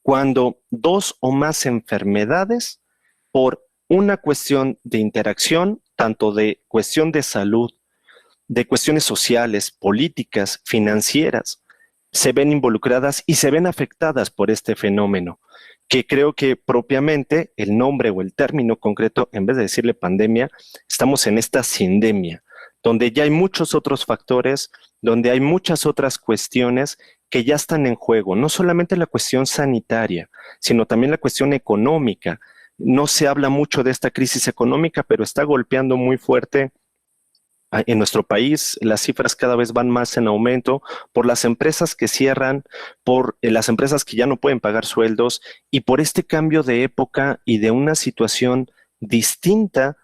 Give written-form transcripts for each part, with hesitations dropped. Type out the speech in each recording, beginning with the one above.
cuando dos o más enfermedades por una cuestión de interacción, tanto de cuestión de salud, de cuestiones sociales, políticas, financieras, se ven involucradas y se ven afectadas por este fenómeno, que creo que propiamente el nombre o el término concreto, en vez de decirle pandemia, estamos en esta sindemia, donde ya hay muchos otros factores, donde hay muchas otras cuestiones que ya están en juego, no solamente la cuestión sanitaria, sino también la cuestión económica. No se habla mucho de esta crisis económica, pero está golpeando muy fuerte en nuestro país. Las cifras cada vez van más en aumento por las empresas que cierran, por las empresas que ya no pueden pagar sueldos y por este cambio de época y de una situación distinta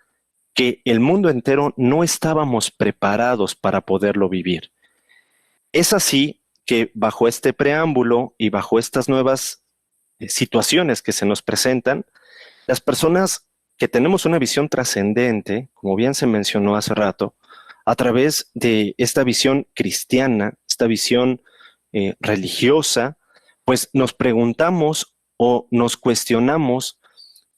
que el mundo entero no estábamos preparados para poderlo vivir. Es así que bajo este preámbulo y bajo estas nuevas situaciones que se nos presentan, las personas que tenemos una visión trascendente, como bien se mencionó hace rato, a través de esta visión cristiana, esta visión religiosa, pues nos preguntamos o nos cuestionamos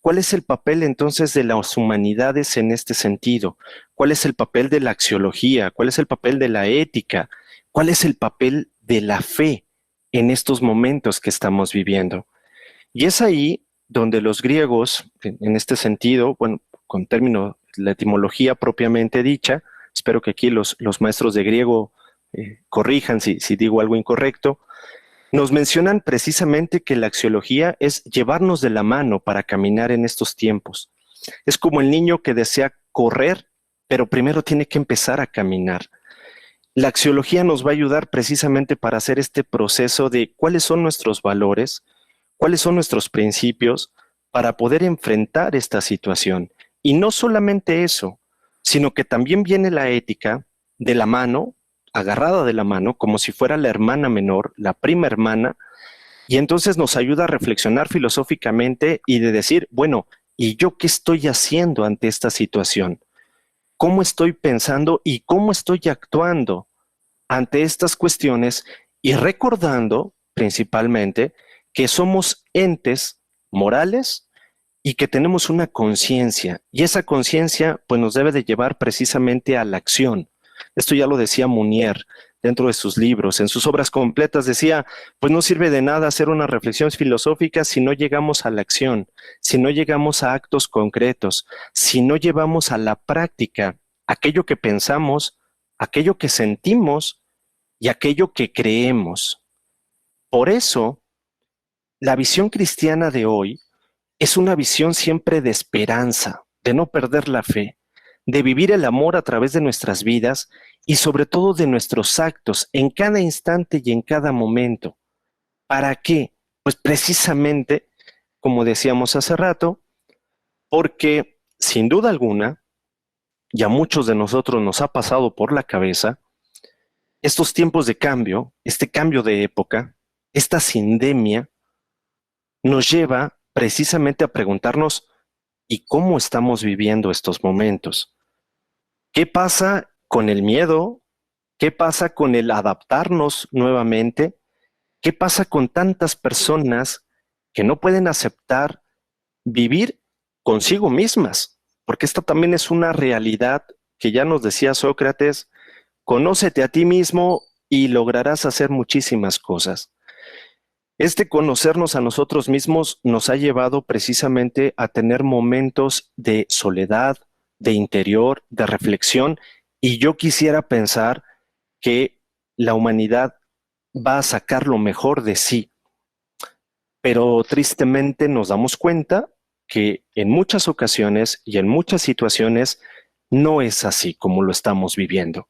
cuál es el papel entonces de las humanidades en este sentido, cuál es el papel de la axiología, cuál es el papel de la ética, cuál es el papel de la fe en estos momentos que estamos viviendo. Y es ahí donde los griegos, en este sentido, bueno, con término, la etimología propiamente dicha, espero que aquí los maestros de griego corrijan si digo algo incorrecto, nos mencionan precisamente que la axiología es llevarnos de la mano para caminar en estos tiempos. Es como el niño que desea correr, pero primero tiene que empezar a caminar. La axiología nos va a ayudar precisamente para hacer este proceso de cuáles son nuestros valores, cuáles son nuestros principios para poder enfrentar esta situación. Y no solamente eso, sino que también viene la ética de la mano, agarrada de la mano, como si fuera la hermana menor, la prima hermana, y entonces nos ayuda a reflexionar filosóficamente y de decir, bueno, ¿y yo qué estoy haciendo ante esta situación? ¿Cómo estoy pensando y cómo estoy actuando ante estas cuestiones? Y recordando principalmente que somos entes morales y que tenemos una conciencia, y esa conciencia pues nos debe de llevar precisamente a la acción. Esto ya lo decía Munier dentro de sus libros, en sus obras completas decía, pues no sirve de nada hacer una reflexión filosófica si no llegamos a la acción, si no llegamos a actos concretos, si no llevamos a la práctica aquello que pensamos, aquello que sentimos y aquello que creemos. Por eso, la visión cristiana de hoy es una visión siempre de esperanza, de no perder la fe, de vivir el amor a través de nuestras vidas y sobre todo de nuestros actos en cada instante y en cada momento. ¿Para qué? Pues precisamente, como decíamos hace rato, porque sin duda alguna, y a muchos de nosotros nos ha pasado por la cabeza, estos tiempos de cambio, este cambio de época, esta sindemia, nos lleva precisamente a preguntarnos, ¿y cómo estamos viviendo estos momentos? ¿Qué pasa con el miedo? ¿Qué pasa con el adaptarnos nuevamente? ¿Qué pasa con tantas personas que no pueden aceptar vivir consigo mismas? Porque esta también es una realidad que ya nos decía Sócrates, conócete a ti mismo y lograrás hacer muchísimas cosas. Este conocernos a nosotros mismos nos ha llevado precisamente a tener momentos de soledad, de interior, de reflexión, y yo quisiera pensar que la humanidad va a sacar lo mejor de sí, pero tristemente nos damos cuenta que en muchas ocasiones y en muchas situaciones no es así como lo estamos viviendo.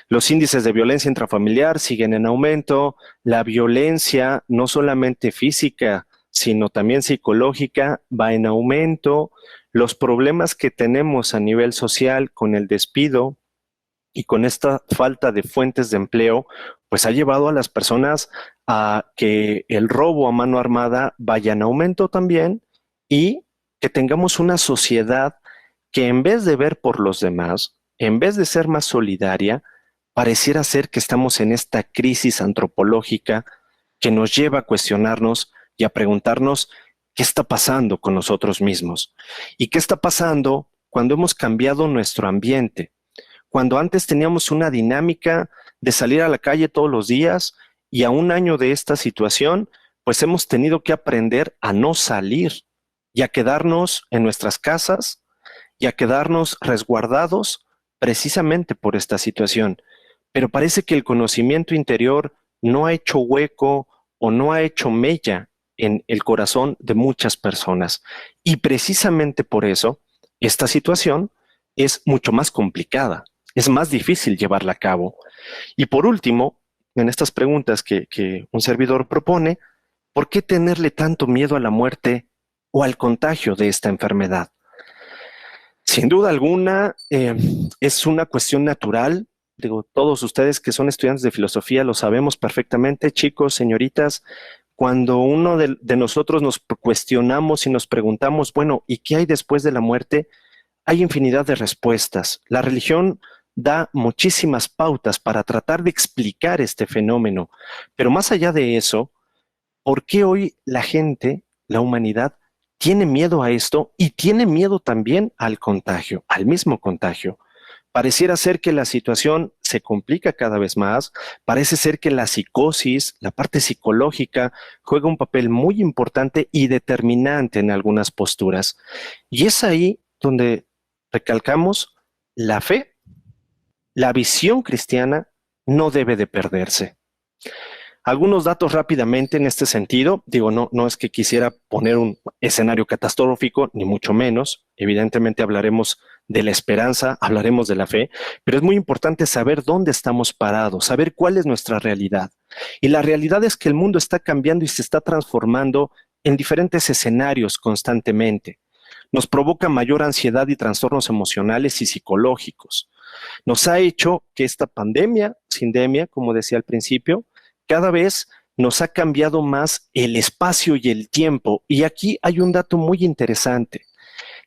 Los índices de violencia intrafamiliar siguen en aumento, la violencia no solamente física, sino también psicológica va en aumento, los problemas que tenemos a nivel social con el despido y con esta falta de fuentes de empleo, pues ha llevado a las personas a que el robo a mano armada vaya en aumento también y que tengamos una sociedad que en vez de ver por los demás, en vez de ser más solidaria, pareciera ser que estamos en esta crisis antropológica que nos lleva a cuestionarnos y a preguntarnos qué está pasando con nosotros mismos y qué está pasando cuando hemos cambiado nuestro ambiente, cuando antes teníamos una dinámica de salir a la calle todos los días y a un año de esta situación, pues hemos tenido que aprender a no salir y a quedarnos en nuestras casas y a quedarnos resguardados precisamente por esta situación. Pero parece que el conocimiento interior no ha hecho hueco o no ha hecho mella en el corazón de muchas personas. Y precisamente por eso, esta situación es mucho más complicada, es más difícil llevarla a cabo. Y por último, en estas preguntas que un servidor propone, ¿por qué tenerle tanto miedo a la muerte o al contagio de esta enfermedad? Sin duda alguna, es una cuestión natural. Digo, todos ustedes que son estudiantes de filosofía lo sabemos perfectamente, chicos, señoritas, cuando uno de nosotros nos cuestionamos y nos preguntamos, bueno, ¿y qué hay después de la muerte? Hay infinidad de respuestas. La religión da muchísimas pautas para tratar de explicar este fenómeno, pero más allá de eso, ¿por qué hoy la gente, la humanidad, tiene miedo a esto y tiene miedo también al contagio, al mismo contagio? Pareciera ser que la situación se complica cada vez más, parece ser que la psicosis, la parte psicológica, juega un papel muy importante y determinante en algunas posturas. Y es ahí donde recalcamos la fe, la visión cristiana no debe de perderse. Algunos datos rápidamente en este sentido. Digo, no es que quisiera poner un escenario catastrófico, ni mucho menos. Evidentemente hablaremos de la esperanza, hablaremos de la fe, pero es muy importante saber dónde estamos parados, saber cuál es nuestra realidad. Y la realidad es que el mundo está cambiando y se está transformando en diferentes escenarios constantemente. Nos provoca mayor ansiedad y trastornos emocionales y psicológicos. Nos ha hecho que esta pandemia, sindemia, como decía al principio, cada vez nos ha cambiado más el espacio y el tiempo. Y aquí hay un dato muy interesante.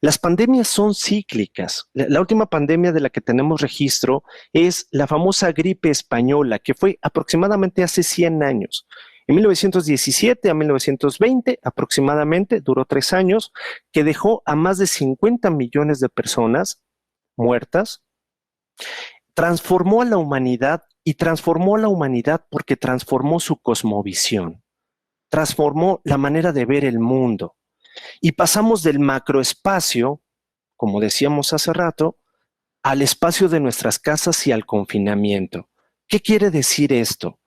Las pandemias son cíclicas. La última pandemia de la que tenemos registro es la famosa gripe española, que fue aproximadamente hace 100 años. En 1917 a 1920 aproximadamente, duró 3 años, que dejó a más de 50 millones de personas muertas, transformó a la humanidad y transformó a la humanidad porque transformó su cosmovisión, transformó la manera de ver el mundo y pasamos del macroespacio, como decíamos hace rato, al espacio de nuestras casas y al confinamiento. ¿Qué quiere decir esto?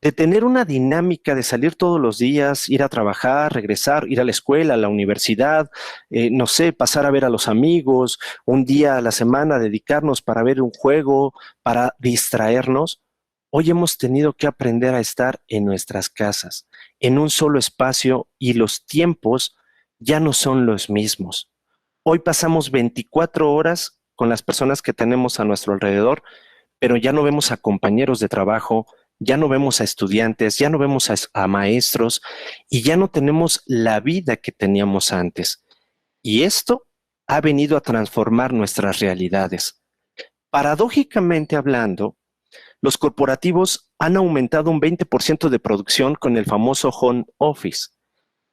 De tener una dinámica de salir todos los días, ir a trabajar, regresar, ir a la escuela, a la universidad, no sé, pasar a ver a los amigos, un día a la semana dedicarnos para ver un juego, para distraernos. Hoy hemos tenido que aprender a estar en nuestras casas, en un solo espacio y los tiempos ya no son los mismos. Hoy pasamos 24 horas con las personas que tenemos a nuestro alrededor, pero ya no vemos a compañeros de trabajo, ya no vemos a estudiantes, ya no vemos a maestros y ya no tenemos la vida que teníamos antes. Y esto ha venido a transformar nuestras realidades. Paradójicamente hablando, los corporativos han aumentado un 20% de producción con el famoso home office,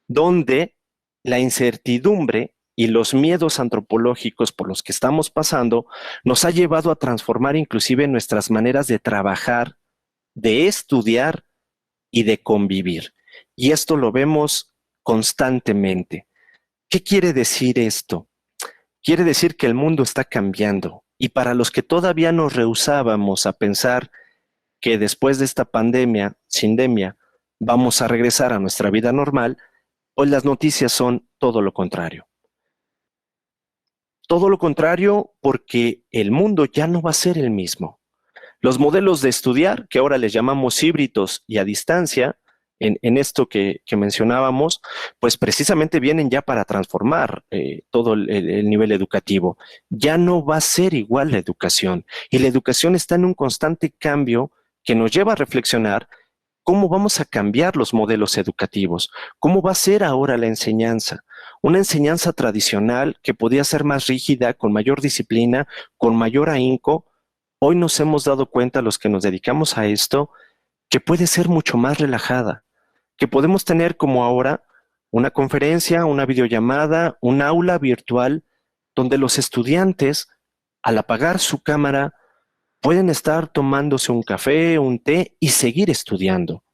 donde la incertidumbre y los miedos antropológicos por los que estamos pasando nos ha llevado a transformar inclusive nuestras maneras de trabajar, de estudiar y de convivir. Y esto lo vemos constantemente. ¿Qué quiere decir esto? Quiere decir que el mundo está cambiando y para los que todavía nos rehusábamos a pensar que después de esta pandemia, sindemia, vamos a regresar a nuestra vida normal, hoy las noticias son todo lo contrario. Todo lo contrario porque el mundo ya no va a ser el mismo. Los modelos de estudiar, que ahora les llamamos híbridos y a distancia, en esto que mencionábamos, pues precisamente vienen ya para transformar todo el nivel educativo. Ya no va a ser igual la educación y la educación está en un constante cambio que nos lleva a reflexionar cómo vamos a cambiar los modelos educativos, cómo va a ser ahora la enseñanza. Una enseñanza tradicional que podía ser más rígida, con mayor disciplina, con mayor ahínco. Hoy nos hemos dado cuenta, los que nos dedicamos a esto, que puede ser mucho más relajada, que podemos tener como ahora una conferencia, una videollamada, un aula virtual donde los estudiantes, al apagar su cámara, pueden estar tomándose un café, un té y seguir estudiando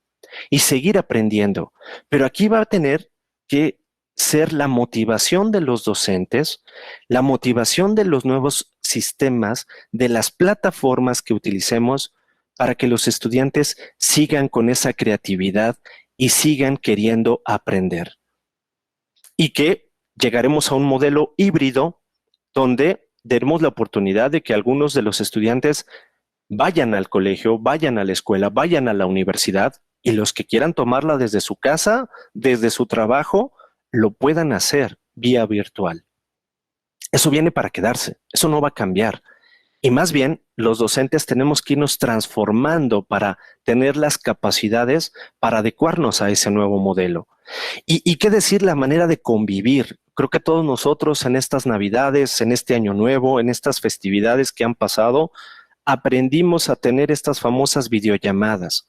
y seguir aprendiendo. Pero aquí va a tener que ser la motivación de los docentes, la motivación de los nuevos sistemas, de las plataformas que utilicemos para que los estudiantes sigan con esa creatividad y sigan queriendo aprender. Y que llegaremos a un modelo híbrido donde demos la oportunidad de que algunos de los estudiantes vayan al colegio, vayan a la escuela, vayan a la universidad y los que quieran tomarla desde su casa, desde su trabajo, lo puedan hacer vía virtual. Eso viene para quedarse, eso no va a cambiar. Y más bien, los docentes tenemos que irnos transformando para tener las capacidades para adecuarnos a ese nuevo modelo. Y qué decir la manera de convivir. Creo que todos nosotros en estas Navidades, en este Año Nuevo, en estas festividades que han pasado, aprendimos a tener estas famosas videollamadas.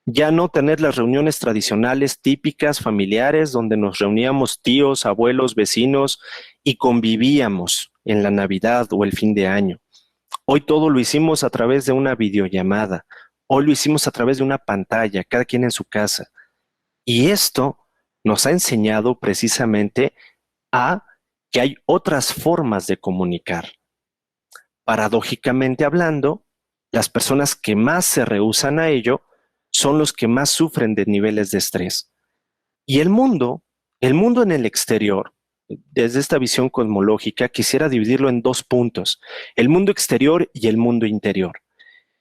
Ya no tener las reuniones tradicionales, típicas, familiares, donde nos reuníamos tíos, abuelos, vecinos y convivíamos en la Navidad o el fin de año. Hoy todo lo hicimos a través de una videollamada. Hoy lo hicimos a través de una pantalla, cada quien en su casa. Y esto nos ha enseñado precisamente a que hay otras formas de comunicar. Paradójicamente hablando, las personas que más se rehúsan a ello son los que más sufren de niveles de estrés. Y el mundo en el exterior, desde esta visión cosmológica, quisiera dividirlo en dos puntos, el mundo exterior y el mundo interior.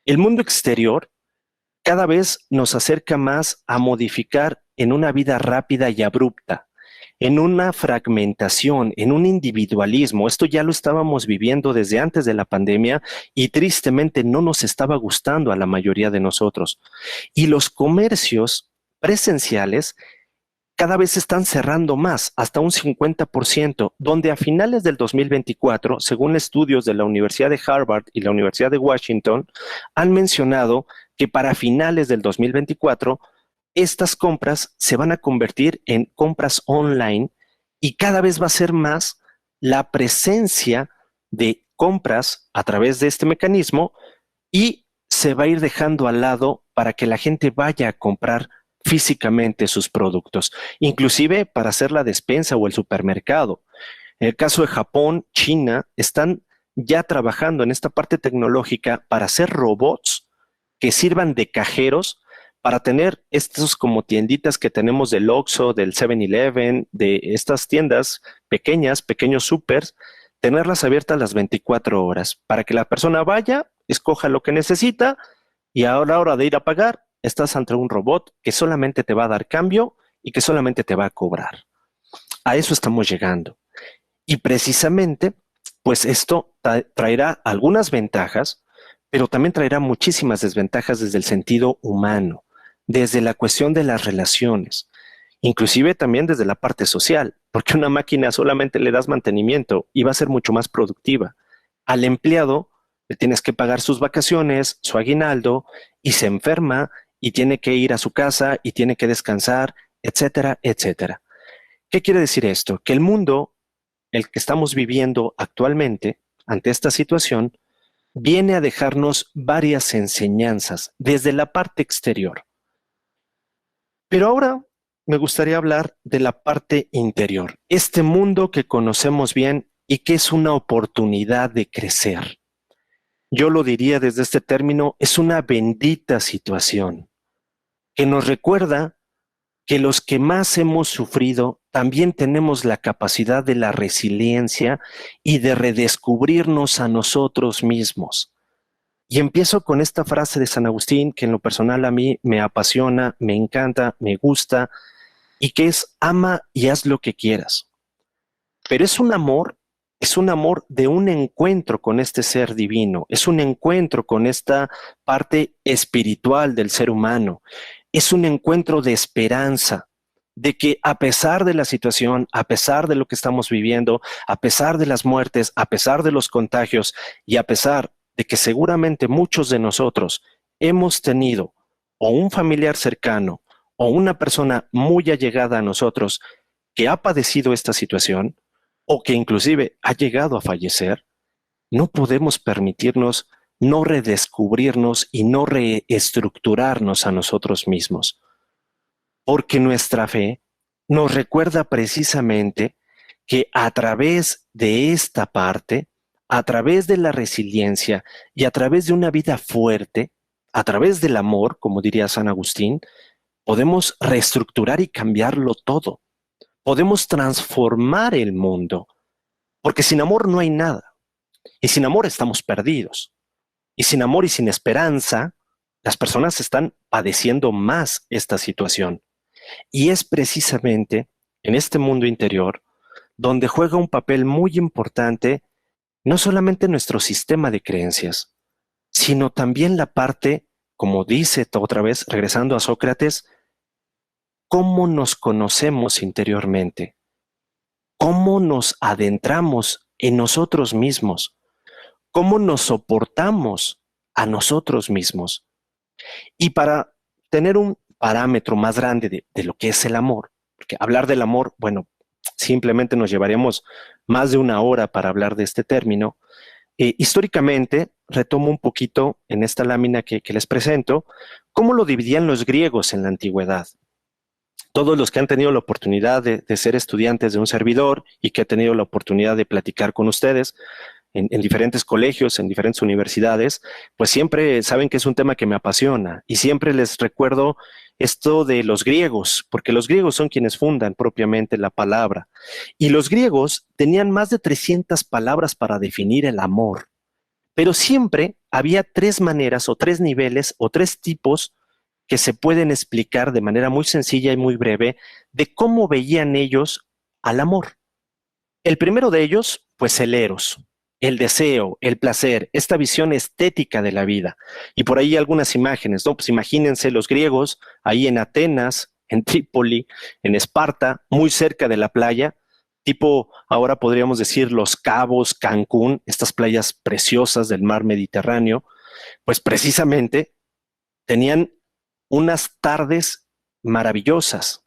El mundo exterior cada vez nos acerca más a modificar en una vida rápida y abrupta, en una fragmentación, en un individualismo. Esto ya lo estábamos viviendo desde antes de la pandemia y tristemente no nos estaba gustando a la mayoría de nosotros. Y los comercios presenciales cada vez se están cerrando más, hasta un 50%, donde a finales del 2024, según estudios de la Universidad de Harvard y la Universidad de Washington, han mencionado que para finales del 2024 estas compras se van a convertir en compras online y cada vez va a ser más la presencia de compras a través de este mecanismo y se va a ir dejando al lado para que la gente vaya a comprar físicamente sus productos, inclusive para hacer la despensa o el supermercado. En el caso de Japón, China, están ya trabajando en esta parte tecnológica para hacer robots que sirvan de cajeros para tener estos como tienditas que tenemos del Oxxo, del 7-Eleven, de estas tiendas pequeñas, pequeños supers, tenerlas abiertas las 24 horas para que la persona vaya, escoja lo que necesita y a la hora de ir a pagar, estás ante un robot que solamente te va a dar cambio y que solamente te va a cobrar. A eso estamos llegando. Y precisamente, pues esto traerá algunas ventajas, pero también traerá muchísimas desventajas desde el sentido humano, desde la cuestión de las relaciones, inclusive también desde la parte social, porque una máquina solamente le das mantenimiento y va a ser mucho más productiva. Al empleado le tienes que pagar sus vacaciones, su aguinaldo, y se enferma y tiene que ir a su casa y tiene que descansar, etcétera, etcétera. ¿Qué quiere decir esto? Que el mundo, el que estamos viviendo actualmente, ante esta situación, viene a dejarnos varias enseñanzas desde la parte exterior. Pero ahora me gustaría hablar de la parte interior, este mundo que conocemos bien y que es una oportunidad de crecer. Yo lo diría desde este término, es una bendita situación que nos recuerda que los que más hemos sufrido también tenemos la capacidad de la resiliencia y de redescubrirnos a nosotros mismos. Y empiezo con esta frase de San Agustín que en lo personal a mí me apasiona, me encanta, me gusta y que es ama y haz lo que quieras. Pero es un amor de un encuentro con este ser divino, es un encuentro con esta parte espiritual del ser humano, es un encuentro de esperanza, de que a pesar de la situación, a pesar de lo que estamos viviendo, a pesar de las muertes, a pesar de los contagios y a pesar de que seguramente muchos de nosotros hemos tenido o un familiar cercano o una persona muy allegada a nosotros que ha padecido esta situación o que inclusive ha llegado a fallecer, no podemos permitirnos no redescubrirnos y no reestructurarnos a nosotros mismos, porque nuestra fe nos recuerda precisamente que a través de esta parte, a través de la resiliencia y a través de una vida fuerte, a través del amor, como diría San Agustín, podemos reestructurar y cambiarlo todo. Podemos transformar el mundo, porque sin amor no hay nada. Y sin amor estamos perdidos. Y sin amor y sin esperanza, las personas están padeciendo más esta situación. Y es precisamente en este mundo interior donde juega un papel muy importante no solamente nuestro sistema de creencias, sino también la parte, como dice otra vez, regresando a Sócrates, cómo nos conocemos interiormente, cómo nos adentramos en nosotros mismos, cómo nos soportamos a nosotros mismos. Y para tener un parámetro más grande de lo que es el amor, porque hablar del amor, bueno, simplemente nos llevaríamos más de una hora para hablar de este término. Históricamente, retomo un poquito en esta lámina que les presento, cómo lo dividían los griegos en la antigüedad. Todos los que han tenido la oportunidad de ser estudiantes de un servidor y que han tenido la oportunidad de platicar con ustedes en diferentes colegios, en diferentes universidades, pues siempre saben que es un tema que me apasiona y siempre les recuerdo esto de los griegos, porque los griegos son quienes fundan propiamente la palabra. Y los griegos tenían más de 300 palabras para definir el amor, pero siempre había tres maneras o tres niveles o tres tipos que se pueden explicar de manera muy sencilla y muy breve de cómo veían ellos al amor. El primero de ellos, pues el eros, el deseo, el placer, esta visión estética de la vida. Y por ahí algunas imágenes, ¿no? Pues imagínense los griegos ahí en Atenas, en Trípoli, en Esparta, muy cerca de la playa, tipo, ahora podríamos decir Los Cabos, Cancún, estas playas preciosas del mar Mediterráneo, pues precisamente tenían unas tardes maravillosas,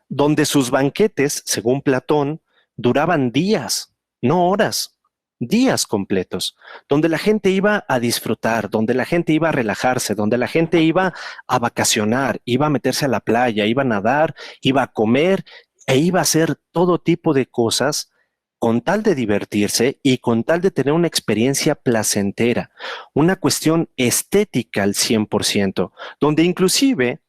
donde sus banquetes, según Platón, duraban días, no horas, días completos, donde la gente iba a disfrutar, donde la gente iba a relajarse, donde la gente iba a vacacionar, iba a meterse a la playa, iba a nadar, iba a comer e iba a hacer todo tipo de cosas con tal de divertirse y con tal de tener una experiencia placentera, una cuestión estética al 100%, donde inclusive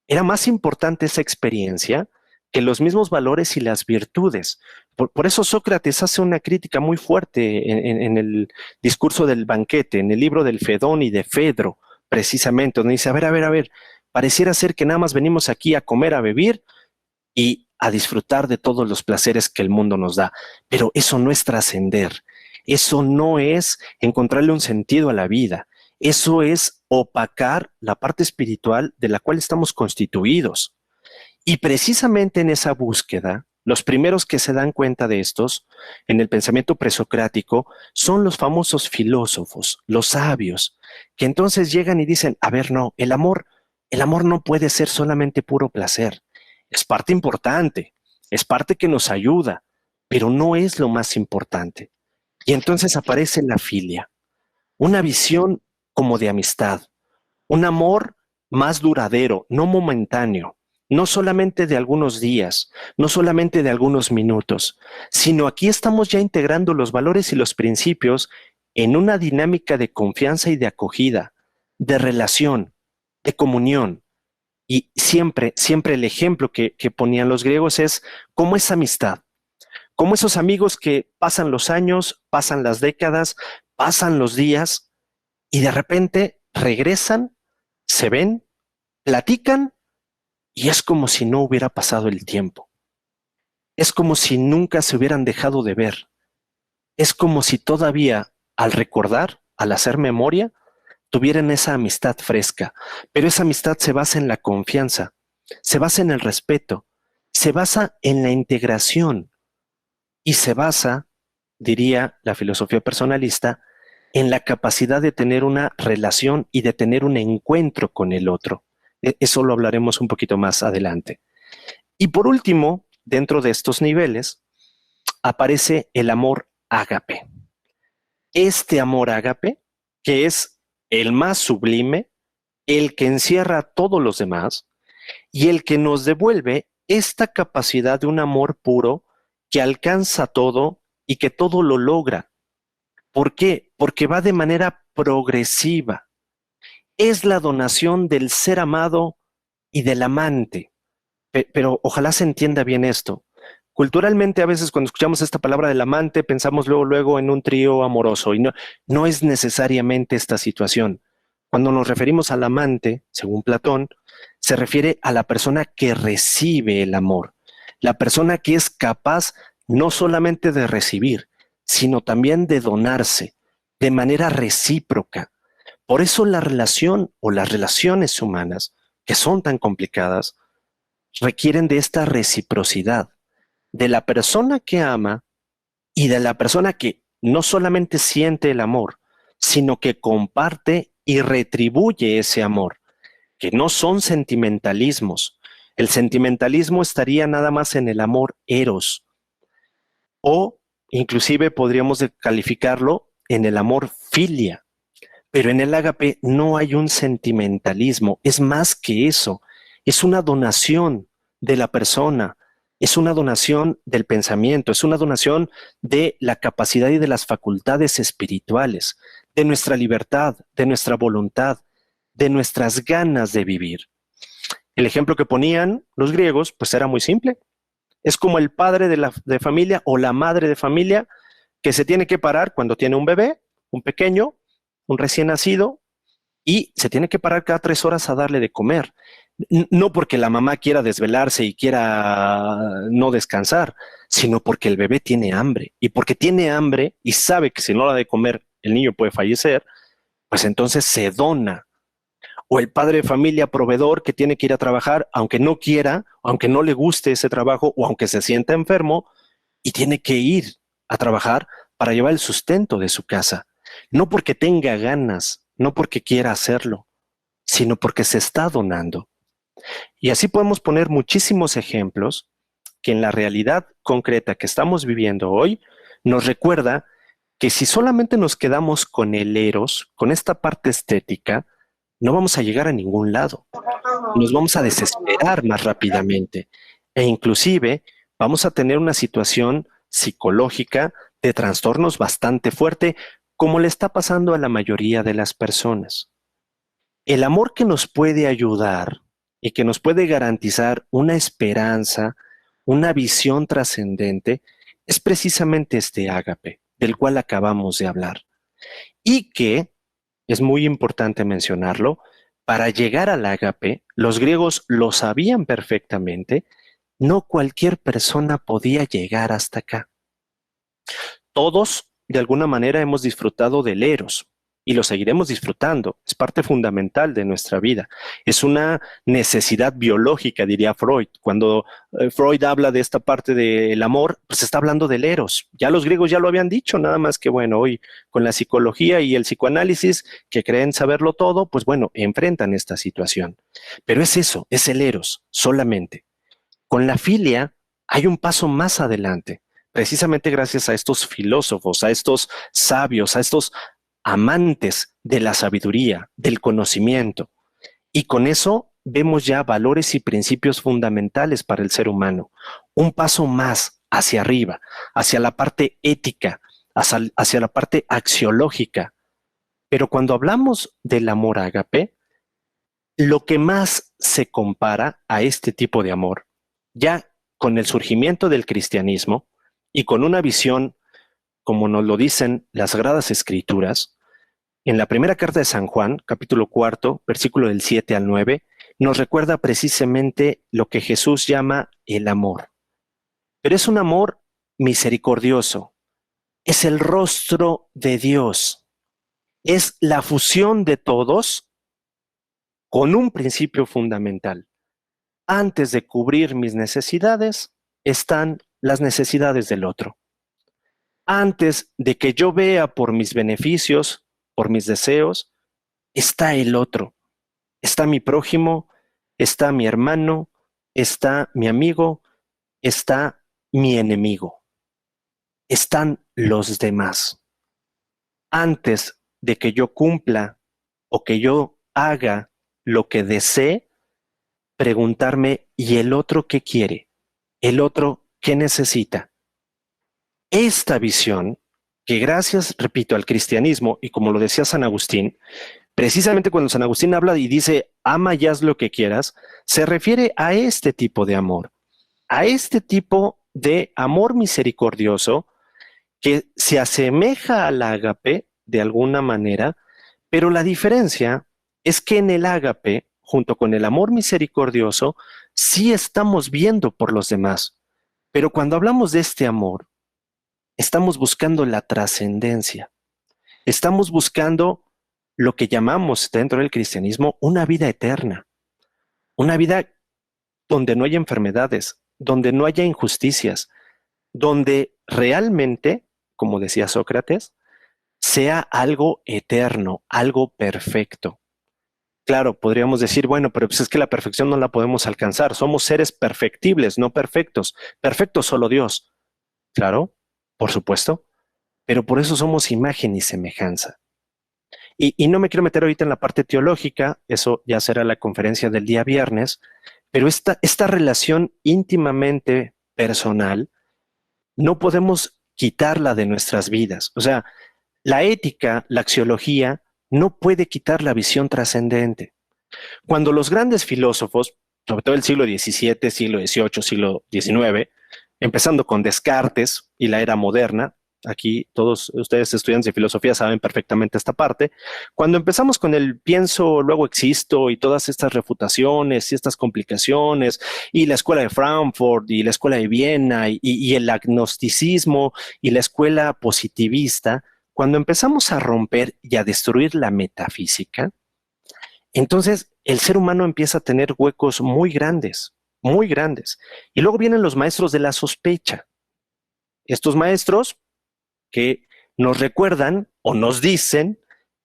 era más importante esa experiencia que los mismos valores y las virtudes. Por eso Sócrates hace una crítica muy fuerte en el discurso del banquete, en el libro del Fedón y de Fedro, precisamente, donde dice, a ver, pareciera ser que nada más venimos aquí a comer, a beber y a disfrutar de todos los placeres que el mundo nos da. Pero eso no es trascender, eso no es encontrarle un sentido a la vida, eso es opacar la parte espiritual de la cual estamos constituidos. Y precisamente en esa búsqueda, los primeros que se dan cuenta de estos, en el pensamiento presocrático, son los famosos filósofos, los sabios, que entonces llegan y dicen, a ver, no, el amor no puede ser solamente puro placer. Es parte importante, es parte que nos ayuda, pero no es lo más importante. Y entonces aparece la filia, una visión como de amistad, un amor más duradero, no momentáneo, no solamente de algunos días, no solamente de algunos minutos, sino aquí estamos ya integrando los valores y los principios en una dinámica de confianza y de acogida, de relación, de comunión. Y siempre el ejemplo que ponían los griegos es cómo es amistad, como esos amigos que pasan los años, pasan las décadas, pasan los días y de repente regresan, se ven, platican y es como si no hubiera pasado el tiempo. Es como si nunca se hubieran dejado de ver. Es como si todavía al recordar, al hacer memoria, tuvieran esa amistad fresca. Pero esa amistad se basa en la confianza, se basa en el respeto, se basa en la integración y se basa, diría la filosofía personalista, en la capacidad de tener una relación y de tener un encuentro con el otro. Eso lo hablaremos un poquito más adelante. Y por último, dentro de estos niveles, aparece el amor ágape. Este amor ágape, que es el más sublime, el que encierra a todos los demás y el que nos devuelve esta capacidad de un amor puro que alcanza todo y que todo lo logra. ¿Por qué? Porque va de manera progresiva. Es la donación del ser amado y del amante. Pero ojalá se entienda bien esto. Culturalmente, a veces cuando escuchamos esta palabra del amante, pensamos luego en un trío amoroso y no es necesariamente esta situación. Cuando nos referimos al amante, según Platón, se refiere a la persona que recibe el amor, la persona que es capaz no solamente de recibir, sino también de donarse de manera recíproca. Por eso la relación o las relaciones humanas, que son tan complicadas, requieren de esta reciprocidad, de la persona que ama y de la persona que no solamente siente el amor, sino que comparte y retribuye ese amor, que no son sentimentalismos. El sentimentalismo estaría nada más en el amor eros, o inclusive podríamos calificarlo en el amor filia. Pero en el ágape no hay un sentimentalismo, es más que eso, es una donación de la persona, es una donación del pensamiento, es una donación de la capacidad y de las facultades espirituales, de nuestra libertad, de nuestra voluntad, de nuestras ganas de vivir. El ejemplo que ponían los griegos, pues era muy simple. Es como el padre de familia o la madre de familia que se tiene que parar cuando tiene un bebé, un pequeño, un recién nacido, y se tiene que parar cada 3 horas a darle de comer. No porque la mamá quiera desvelarse y quiera no descansar, sino porque el bebé tiene hambre. Y porque tiene hambre y sabe que si no la da de comer, el niño puede fallecer, pues entonces se dona. O el padre de familia proveedor que tiene que ir a trabajar, aunque no quiera, aunque no le guste ese trabajo o aunque se sienta enfermo, y tiene que ir a trabajar para llevar el sustento de su casa. No porque tenga ganas, no porque quiera hacerlo, sino porque se está donando. Y así podemos poner muchísimos ejemplos que en la realidad concreta que estamos viviendo hoy nos recuerda que si solamente nos quedamos con el eros, con esta parte estética, no vamos a llegar a ningún lado. Nos vamos a desesperar más rápidamente e inclusive vamos a tener una situación psicológica de trastornos bastante fuerte, como le está pasando a la mayoría de las personas. El amor que nos puede ayudar y que nos puede garantizar una esperanza, una visión trascendente, es precisamente este ágape, del cual acabamos de hablar. Y que, es muy importante mencionarlo, para llegar al ágape, los griegos lo sabían perfectamente, no cualquier persona podía llegar hasta acá. Todos, de alguna manera, hemos disfrutado del eros y lo seguiremos disfrutando. Es parte fundamental de nuestra vida. Es una necesidad biológica, diría Freud. Cuando Freud habla de esta parte del amor, pues está hablando del eros. Ya los griegos ya lo habían dicho, nada más que, bueno, hoy con la psicología y el psicoanálisis, que creen saberlo todo, pues bueno, enfrentan esta situación. Pero es eso, es el eros, solamente. Con la filia hay un paso más adelante, precisamente gracias a estos filósofos, a estos sabios, a estos amantes de la sabiduría, del conocimiento. Y con eso vemos ya valores y principios fundamentales para el ser humano. Un paso más hacia arriba, hacia la parte ética, hacia la parte axiológica. Pero cuando hablamos del amor ágape, lo que más se compara a este tipo de amor, ya con el surgimiento del cristianismo y con una visión, como nos lo dicen las Sagradas Escrituras, en la primera carta de San Juan, capítulo 4, versículo del 7 al 9, nos recuerda precisamente lo que Jesús llama el amor. Pero es un amor misericordioso, es el rostro de Dios, es la fusión de todos con un principio fundamental. Antes de cubrir mis necesidades, están las necesidades del otro. Antes de que yo vea por mis beneficios, por mis deseos, está el otro. Está mi prójimo, está mi hermano, está mi amigo, está mi enemigo, están los demás. Antes de que yo cumpla o que yo haga lo que desee, preguntarme, ¿y el otro qué quiere? ¿El otro qué necesita? Esta visión, que gracias, repito, al cristianismo, y como lo decía San Agustín, precisamente cuando San Agustín habla y dice, ama y haz lo que quieras, se refiere a este tipo de amor, a este tipo de amor misericordioso que se asemeja al ágape de alguna manera, pero la diferencia es que en el ágape, junto con el amor misericordioso, sí estamos viendo por los demás. Pero cuando hablamos de este amor, estamos buscando la trascendencia. Estamos buscando lo que llamamos dentro del cristianismo una vida eterna, una vida donde no haya enfermedades, donde no haya injusticias, donde realmente, como decía Sócrates, sea algo eterno, algo perfecto. Claro, podríamos decir, bueno, pero pues es que la perfección no la podemos alcanzar. Somos seres perfectibles, no perfectos. Perfecto solo Dios. Claro, por supuesto, pero por eso somos imagen y semejanza. Y no me quiero meter ahorita en la parte teológica, eso ya será la conferencia del día viernes, pero esta relación íntimamente personal no podemos quitarla de nuestras vidas. O sea, la ética, la axiología, no puede quitar la visión trascendente. Cuando los grandes filósofos, sobre todo el siglo XVII, siglo XVIII, siglo XIX, empezando con Descartes y la era moderna, aquí todos ustedes estudiantes de filosofía saben perfectamente esta parte, cuando empezamos con el pienso, luego existo y todas estas refutaciones y estas complicaciones y la escuela de Frankfurt y la escuela de Viena y el agnosticismo y la escuela positivista, cuando empezamos a romper y a destruir la metafísica, entonces el ser humano empieza a tener huecos muy grandes, muy grandes. Y luego vienen los maestros de la sospecha. Estos maestros que nos recuerdan o nos dicen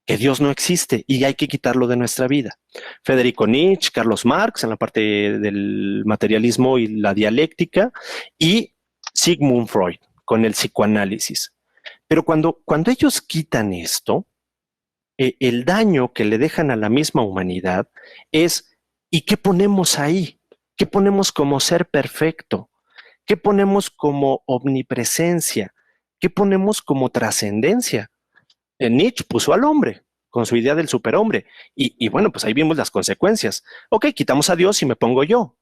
que Dios no existe y hay que quitarlo de nuestra vida. Federico Nietzsche, Carlos Marx en la parte del materialismo y la dialéctica y Sigmund Freud con el psicoanálisis. Pero cuando ellos quitan esto, el daño que le dejan a la misma humanidad es, ¿y qué ponemos ahí? ¿Qué ponemos como ser perfecto? ¿Qué ponemos como omnipresencia? ¿Qué ponemos como trascendencia? Nietzsche puso al hombre con su idea del superhombre. Y bueno, pues ahí vimos las consecuencias. Ok, quitamos a Dios y me pongo yo.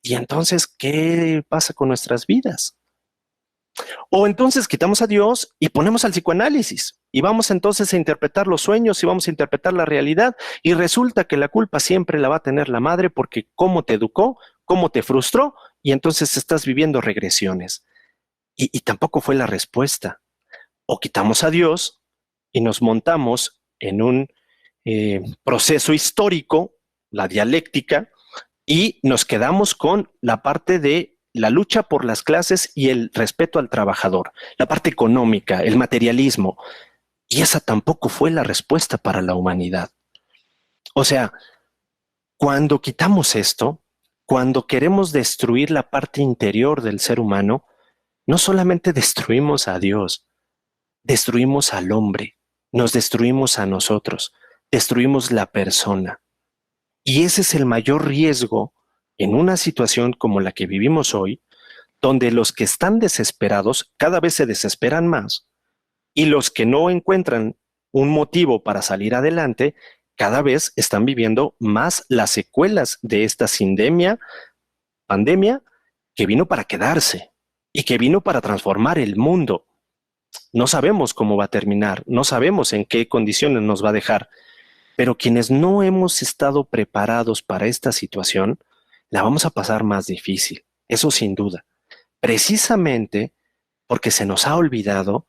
Y entonces, ¿qué pasa con nuestras vidas? O entonces quitamos a Dios y ponemos al psicoanálisis y vamos entonces a interpretar los sueños y vamos a interpretar la realidad y resulta que la culpa siempre la va a tener la madre porque cómo te educó, cómo te frustró y entonces estás viviendo regresiones. Y tampoco fue la respuesta. O quitamos a Dios y nos montamos en un proceso histórico, la dialéctica, y nos quedamos con la parte de la lucha por las clases y el respeto al trabajador, la parte económica, el materialismo. Y esa tampoco fue la respuesta para la humanidad. O sea, cuando quitamos esto, cuando queremos destruir la parte interior del ser humano, no solamente destruimos a Dios, destruimos al hombre, nos destruimos a nosotros, destruimos la persona. Y ese es el mayor riesgo en una situación como la que vivimos hoy, donde los que están desesperados cada vez se desesperan más y los que no encuentran un motivo para salir adelante cada vez están viviendo más las secuelas de esta pandemia que vino para quedarse y que vino para transformar el mundo. No sabemos cómo va a terminar, no sabemos en qué condiciones nos va a dejar, pero quienes no hemos estado preparados para esta situación, la vamos a pasar más difícil, eso sin duda. Precisamente porque se nos ha olvidado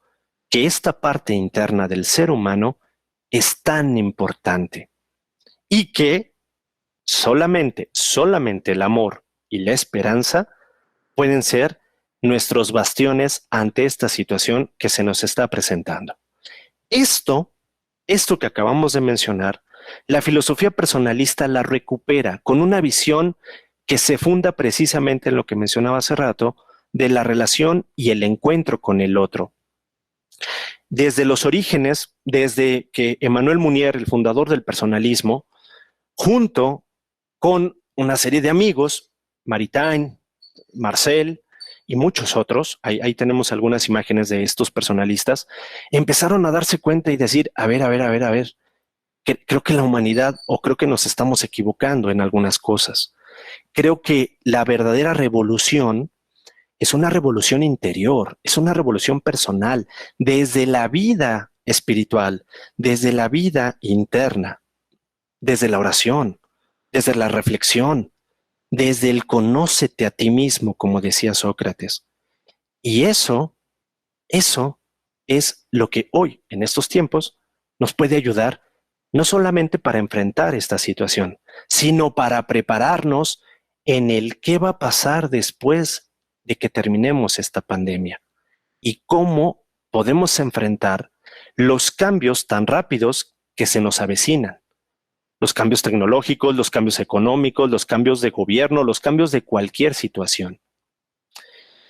que esta parte interna del ser humano es tan importante y que solamente el amor y la esperanza pueden ser nuestros bastiones ante esta situación que se nos está presentando. Esto que acabamos de mencionar, la filosofía personalista la recupera con una visión que se funda precisamente en lo que mencionaba hace rato, de la relación y el encuentro con el otro. Desde los orígenes, desde que Emmanuel Mounier, el fundador del personalismo, junto con una serie de amigos, Maritain, Marcel y muchos otros, ahí tenemos algunas imágenes de estos personalistas, empezaron a darse cuenta y decir, a ver, creo que la humanidad, o creo que nos estamos equivocando en algunas cosas. Creo que la verdadera revolución es una revolución interior, es una revolución personal, desde la vida espiritual, desde la vida interna, desde la oración, desde la reflexión, desde el conócete a ti mismo, como decía Sócrates. Y eso es lo que hoy, en estos tiempos, nos puede ayudar no solamente para enfrentar esta situación, sino para prepararnos en el qué va a pasar después de que terminemos esta pandemia y cómo podemos enfrentar los cambios tan rápidos que se nos avecinan. Los cambios tecnológicos, los cambios económicos, los cambios de gobierno, los cambios de cualquier situación.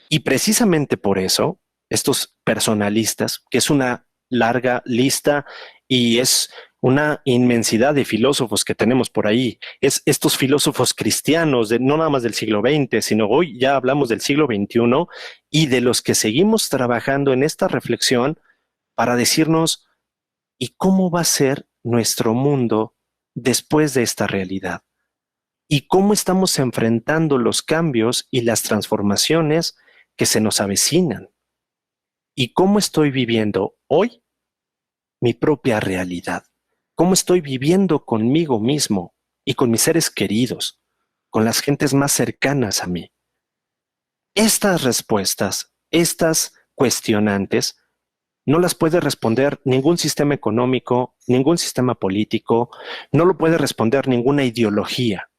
Y precisamente por eso, estos personalistas, que es una larga lista y es una inmensidad de filósofos que tenemos por ahí, es estos filósofos cristianos, no nada más del siglo XX, sino hoy ya hablamos del siglo XXI y de los que seguimos trabajando en esta reflexión para decirnos, ¿y cómo va a ser nuestro mundo después de esta realidad? ¿Y cómo estamos enfrentando los cambios y las transformaciones que se nos avecinan? ¿Y cómo estoy viviendo hoy mi propia realidad? ¿Cómo estoy viviendo conmigo mismo y con mis seres queridos, con las gentes más cercanas a mí? Estas respuestas, estas cuestionantes, no las puede responder ningún sistema económico, ningún sistema político, no lo puede responder ninguna ideología.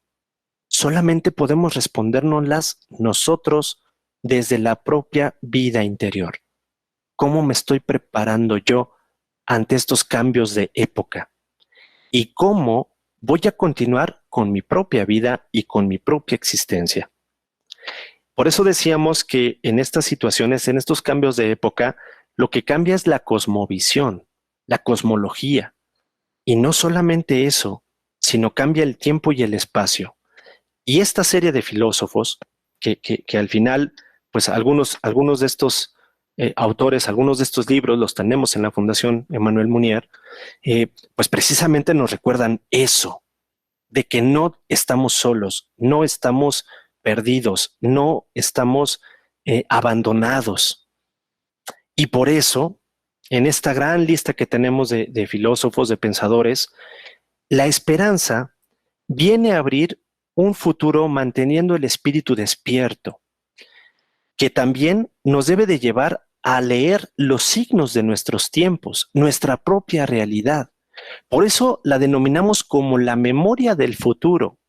Solamente podemos respondérnoslas nosotros desde la propia vida interior. ¿Cómo me estoy preparando yo ante estos cambios de época? ¿Y cómo voy a continuar con mi propia vida y con mi propia existencia? Por eso decíamos que en estas situaciones, en estos cambios de época, lo que cambia es la cosmovisión, la cosmología. Y no solamente eso, sino cambia el tiempo y el espacio. Y esta serie de filósofos, que al final, pues algunos de estos autores, algunos de estos libros los tenemos en la Fundación Emmanuel Mounier, pues precisamente nos recuerdan eso, de que no estamos solos, no estamos perdidos, no estamos abandonados. Y por eso, en esta gran lista que tenemos de filósofos, de pensadores, la esperanza viene a abrir un futuro manteniendo el espíritu despierto, que también nos debe de llevar a leer los signos de nuestros tiempos, nuestra propia realidad. Por eso la denominamos como la memoria del futuro.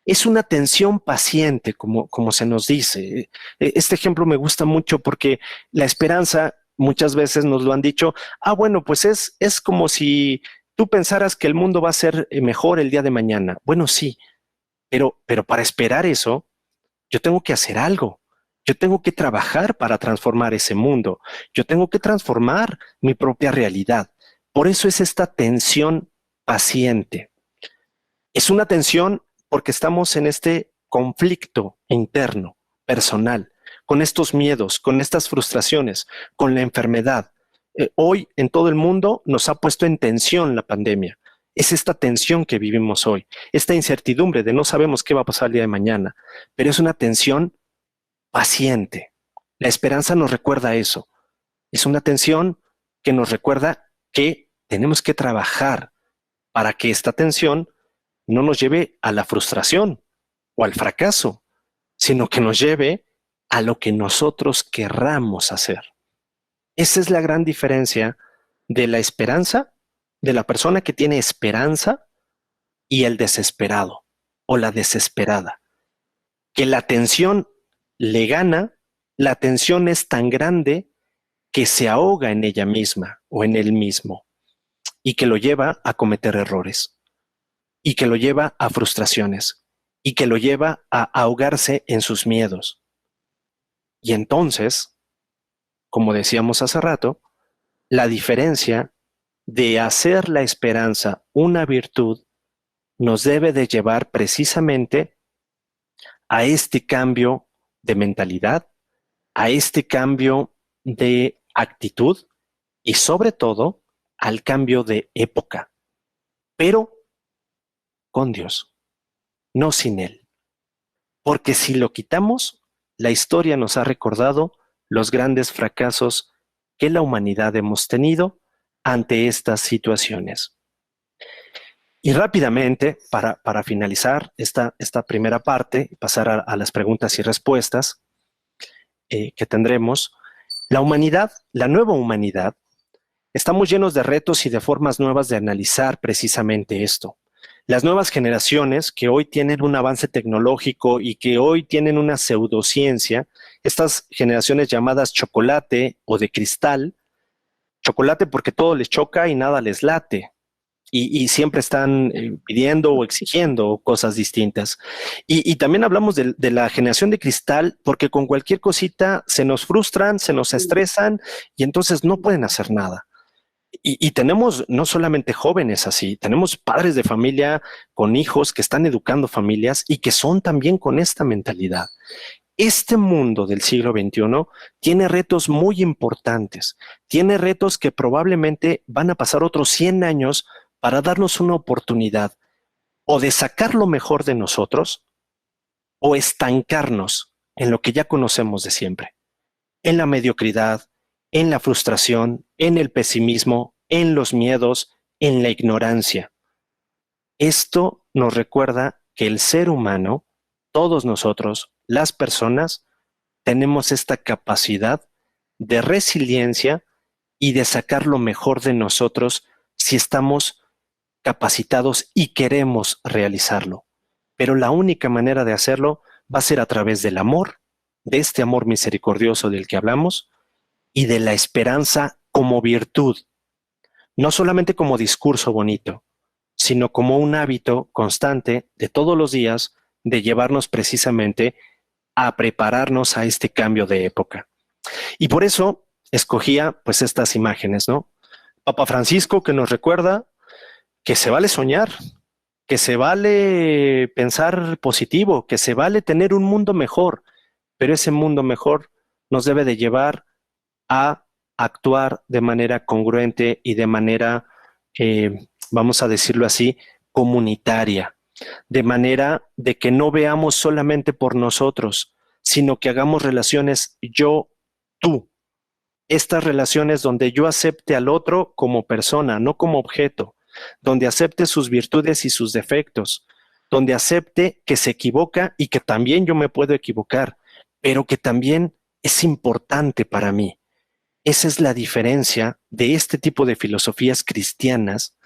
Es una atención paciente, como se nos dice. Este ejemplo me gusta mucho porque la esperanza, muchas veces nos lo han dicho, bueno, pues es como si tú pensaras que el mundo va a ser mejor el día de mañana. Bueno, sí, pero para esperar eso, yo tengo que hacer algo. Yo tengo que trabajar para transformar ese mundo. Yo tengo que transformar mi propia realidad. Por eso es esta tensión paciente. Es una tensión porque estamos en este conflicto interno, personal, con estos miedos, con estas frustraciones, con la enfermedad. Hoy en todo el mundo nos ha puesto en tensión la pandemia. Es esta tensión que vivimos hoy, esta incertidumbre de no sabemos qué va a pasar el día de mañana, pero es una tensión paciente. La esperanza nos recuerda eso. Es una tensión que nos recuerda que tenemos que trabajar para que esta tensión no nos lleve a la frustración o al fracaso, sino que nos lleve a lo que nosotros querramos hacer. Esa es la gran diferencia de la esperanza, de la persona que tiene esperanza y el desesperado o la desesperada. Que la tensión le gana, la tensión es tan grande que se ahoga en ella misma o en él mismo y que lo lleva a cometer errores y que lo lleva a frustraciones y que lo lleva a ahogarse en sus miedos. Y entonces, como decíamos hace rato, la diferencia de hacer la esperanza una virtud nos debe de llevar precisamente a este cambio de mentalidad, a este cambio de actitud y sobre todo al cambio de época, pero con Dios, no sin Él. Porque si lo quitamos, la historia nos ha recordado los grandes fracasos que la humanidad hemos tenido ante estas situaciones. Y rápidamente, para finalizar esta primera parte y pasar a las preguntas y respuestas que tendremos, la humanidad, la nueva humanidad, estamos llenos de retos y de formas nuevas de analizar precisamente esto. Las nuevas generaciones que hoy tienen un avance tecnológico y que hoy tienen una pseudociencia, estas generaciones llamadas chocolate o de cristal, chocolate porque todo les choca y nada les late. Y siempre están pidiendo o exigiendo cosas distintas. Y también hablamos de la generación de cristal porque con cualquier cosita se nos frustran, se nos estresan y entonces no pueden hacer nada. Y tenemos no solamente jóvenes así, tenemos padres de familia con hijos que están educando familias y que son también con esta mentalidad. Este mundo del siglo XXI tiene retos muy importantes, tiene retos que probablemente van a pasar otros 100 años para darnos una oportunidad o de sacar lo mejor de nosotros o estancarnos en lo que ya conocemos de siempre, en la mediocridad, en la frustración, en el pesimismo, en los miedos, en la ignorancia. Esto nos recuerda que el ser humano, todos nosotros, las personas, tenemos esta capacidad de resiliencia y de sacar lo mejor de nosotros si estamos capacitados y queremos realizarlo. Pero la única manera de hacerlo va a ser a través del amor, de este amor misericordioso del que hablamos, y de la esperanza como virtud, no solamente como discurso bonito, sino como un hábito constante de todos los días de llevarnos precisamente a prepararnos a este cambio de época. Y por eso escogía pues estas imágenes, ¿no? Papa Francisco que nos recuerda que se vale soñar, que se vale pensar positivo, que se vale tener un mundo mejor, pero ese mundo mejor nos debe de llevar a actuar de manera congruente y de manera, vamos a decirlo así, comunitaria, de manera de que no veamos solamente por nosotros, sino que hagamos relaciones yo, tú. Estas relaciones donde yo acepte al otro como persona, no como objeto, donde acepte sus virtudes y sus defectos, donde acepte que se equivoca y que también yo me puedo equivocar, pero que también es importante para mí. Esa es la diferencia de este tipo de filosofías cristianas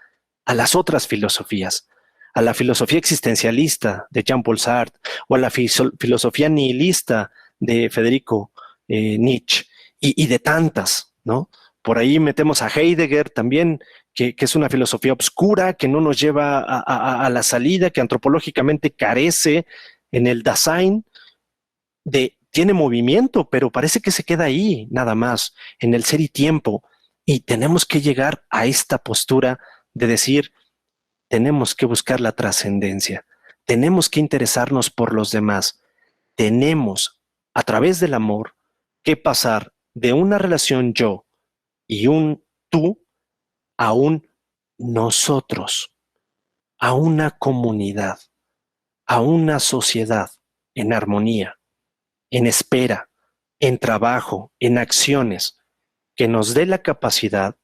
a las otras filosofías, a la filosofía existencialista de Jean-Paul Sartre o a la filosofía nihilista de Federico Nietzsche y de tantas, ¿no? Por ahí metemos a Heidegger también, que es una filosofía obscura, que no nos lleva a la salida, que antropológicamente carece en el Dasein tiene movimiento, pero parece que se queda ahí, nada más, en el ser y tiempo. Y tenemos que llegar a esta postura de decir, tenemos que buscar la trascendencia, tenemos que interesarnos por los demás, tenemos, a través del amor, que pasar de una relación yo y un tú a un nosotros, a una comunidad, a una sociedad en armonía, en espera, en trabajo, en acciones, que nos dé la capacidad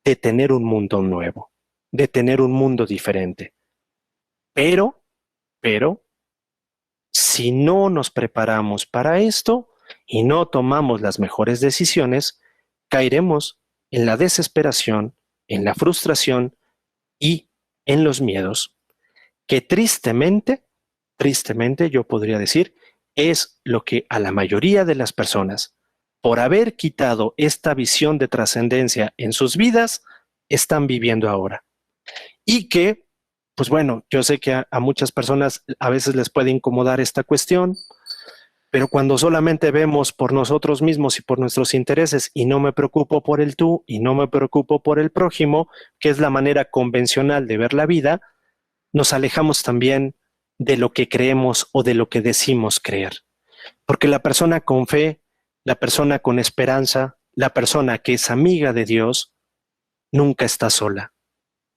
de tener un mundo nuevo, de tener un mundo diferente. Pero, si no nos preparamos para esto y no tomamos las mejores decisiones, caeremos en la desesperación, en la frustración y en los miedos, que tristemente yo podría decir, es lo que a la mayoría de las personas, por haber quitado esta visión de trascendencia en sus vidas, están viviendo ahora. Y que pues bueno, yo sé que a muchas personas a veces les puede incomodar esta cuestión, pero cuando solamente vemos por nosotros mismos y por nuestros intereses y no me preocupo por el tú y no me preocupo por el prójimo, que es la manera convencional de ver la vida, nos alejamos también de lo que creemos o de lo que decimos creer. Porque la persona con fe, la persona con esperanza, la persona que es amiga de Dios, nunca está sola,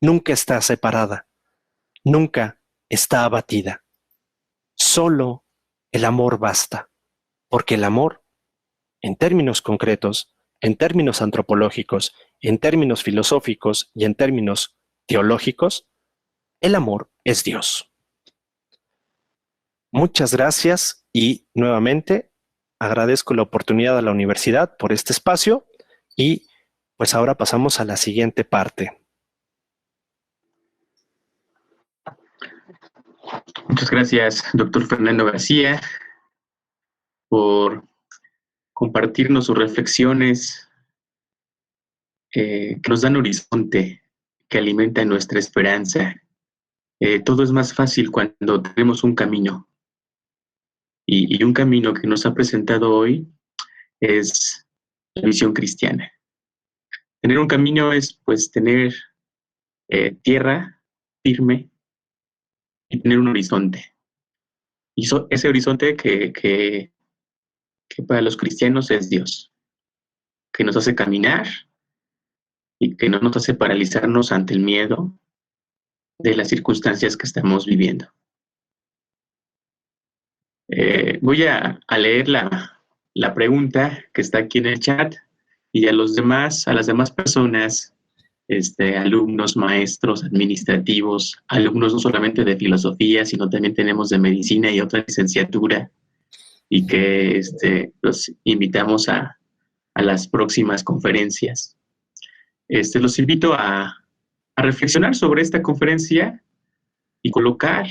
nunca está separada, nunca está abatida. Solo el amor basta, porque el amor, en términos concretos, en términos antropológicos, en términos filosóficos y en términos teológicos, el amor es Dios. Muchas gracias y nuevamente agradezco la oportunidad a la universidad por este espacio y pues ahora pasamos a la siguiente parte. Muchas gracias, doctor Fernando García, por compartirnos sus reflexiones que nos dan horizonte, que alimentan nuestra esperanza. Todo es más fácil cuando tenemos un camino. Y un camino que nos ha presentado hoy es la visión cristiana. Tener un camino es, pues, tener tierra firme y tener un horizonte. Y ese horizonte que para los cristianos es Dios, que nos hace caminar y que no nos hace paralizarnos ante el miedo de las circunstancias que estamos viviendo. Voy a leer la pregunta que está aquí en el chat y a las demás personas, alumnos, maestros, administrativos, alumnos no solamente de filosofía, sino también tenemos de medicina y otra licenciatura, y que los invitamos a las próximas conferencias. Los invito a reflexionar sobre esta conferencia y colocar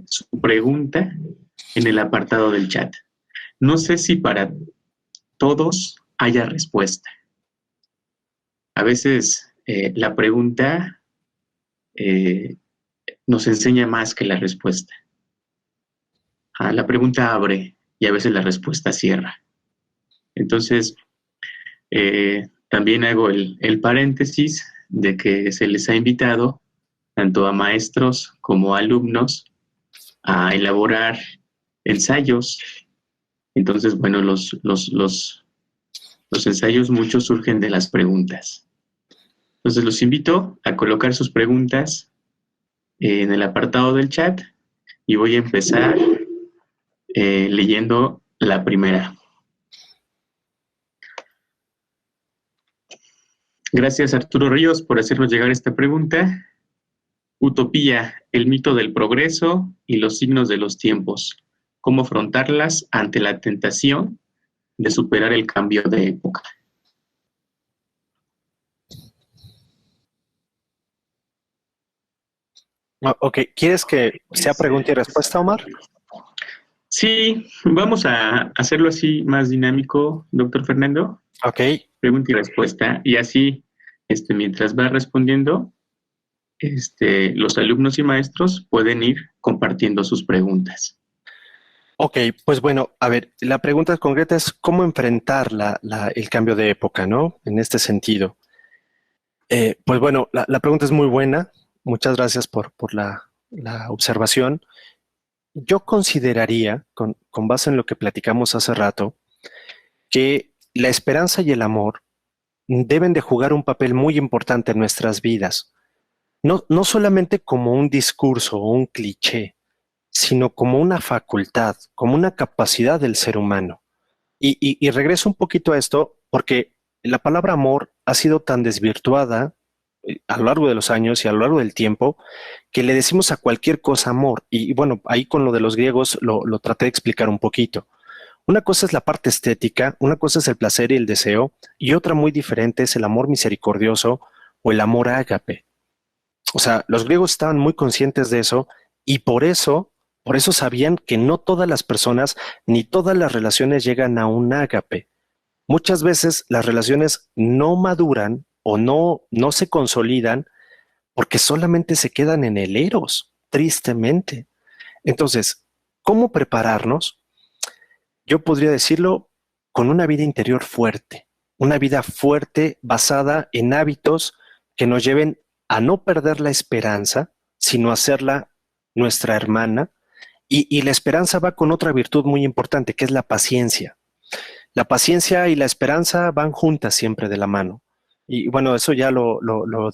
su pregunta en el apartado del chat. No sé si para todos haya respuesta. A veces la pregunta nos enseña más que la respuesta. La pregunta abre y a veces la respuesta cierra. Entonces, también hago el paréntesis de que se les ha invitado tanto a maestros como a alumnos a elaborar ensayos. Entonces, bueno, los ensayos muchos surgen de las preguntas. Entonces, los invito a colocar sus preguntas en el apartado del chat y voy a empezar leyendo la primera. Gracias, Arturo Ríos, por hacernos llegar esta pregunta. Utopía, el mito del progreso y los signos de los tiempos. ¿Cómo afrontarlas ante la tentación de superar el cambio de época? Ok, ¿quieres que sea pregunta y respuesta, Omar? Sí, vamos a hacerlo así más dinámico, doctor Fernando. Ok. Pregunta y respuesta. Y así, mientras va respondiendo, los alumnos y maestros pueden ir compartiendo sus preguntas. Ok, pues bueno, a ver, la pregunta concreta es cómo enfrentar el cambio de época, ¿no? En este sentido. Pues bueno, la pregunta es muy buena. Muchas gracias por la observación. Yo consideraría, con base en lo que platicamos hace rato, que la esperanza y el amor deben de jugar un papel muy importante en nuestras vidas. No solamente como un discurso o un cliché, sino como una facultad, como una capacidad del ser humano. Y regreso un poquito a esto porque la palabra amor ha sido tan desvirtuada a lo largo de los años y a lo largo del tiempo que le decimos a cualquier cosa amor. Y bueno, ahí con lo de los griegos lo traté de explicar un poquito. Una cosa es la parte estética, una cosa es el placer y el deseo, y otra muy diferente es el amor misericordioso o el amor ágape. O sea, los griegos estaban muy conscientes de eso y por eso sabían que no todas las personas ni todas las relaciones llegan a un ágape. Muchas veces las relaciones no maduran o no se consolidan porque solamente se quedan en el eros, tristemente. Entonces, ¿cómo prepararnos? Yo podría decirlo con una vida interior fuerte, una vida fuerte basada en hábitos que nos lleven a no perder la esperanza, sino hacerla nuestra hermana. Y la esperanza va con otra virtud muy importante, que es la paciencia. La paciencia y la esperanza van juntas siempre de la mano. Y bueno, eso ya lo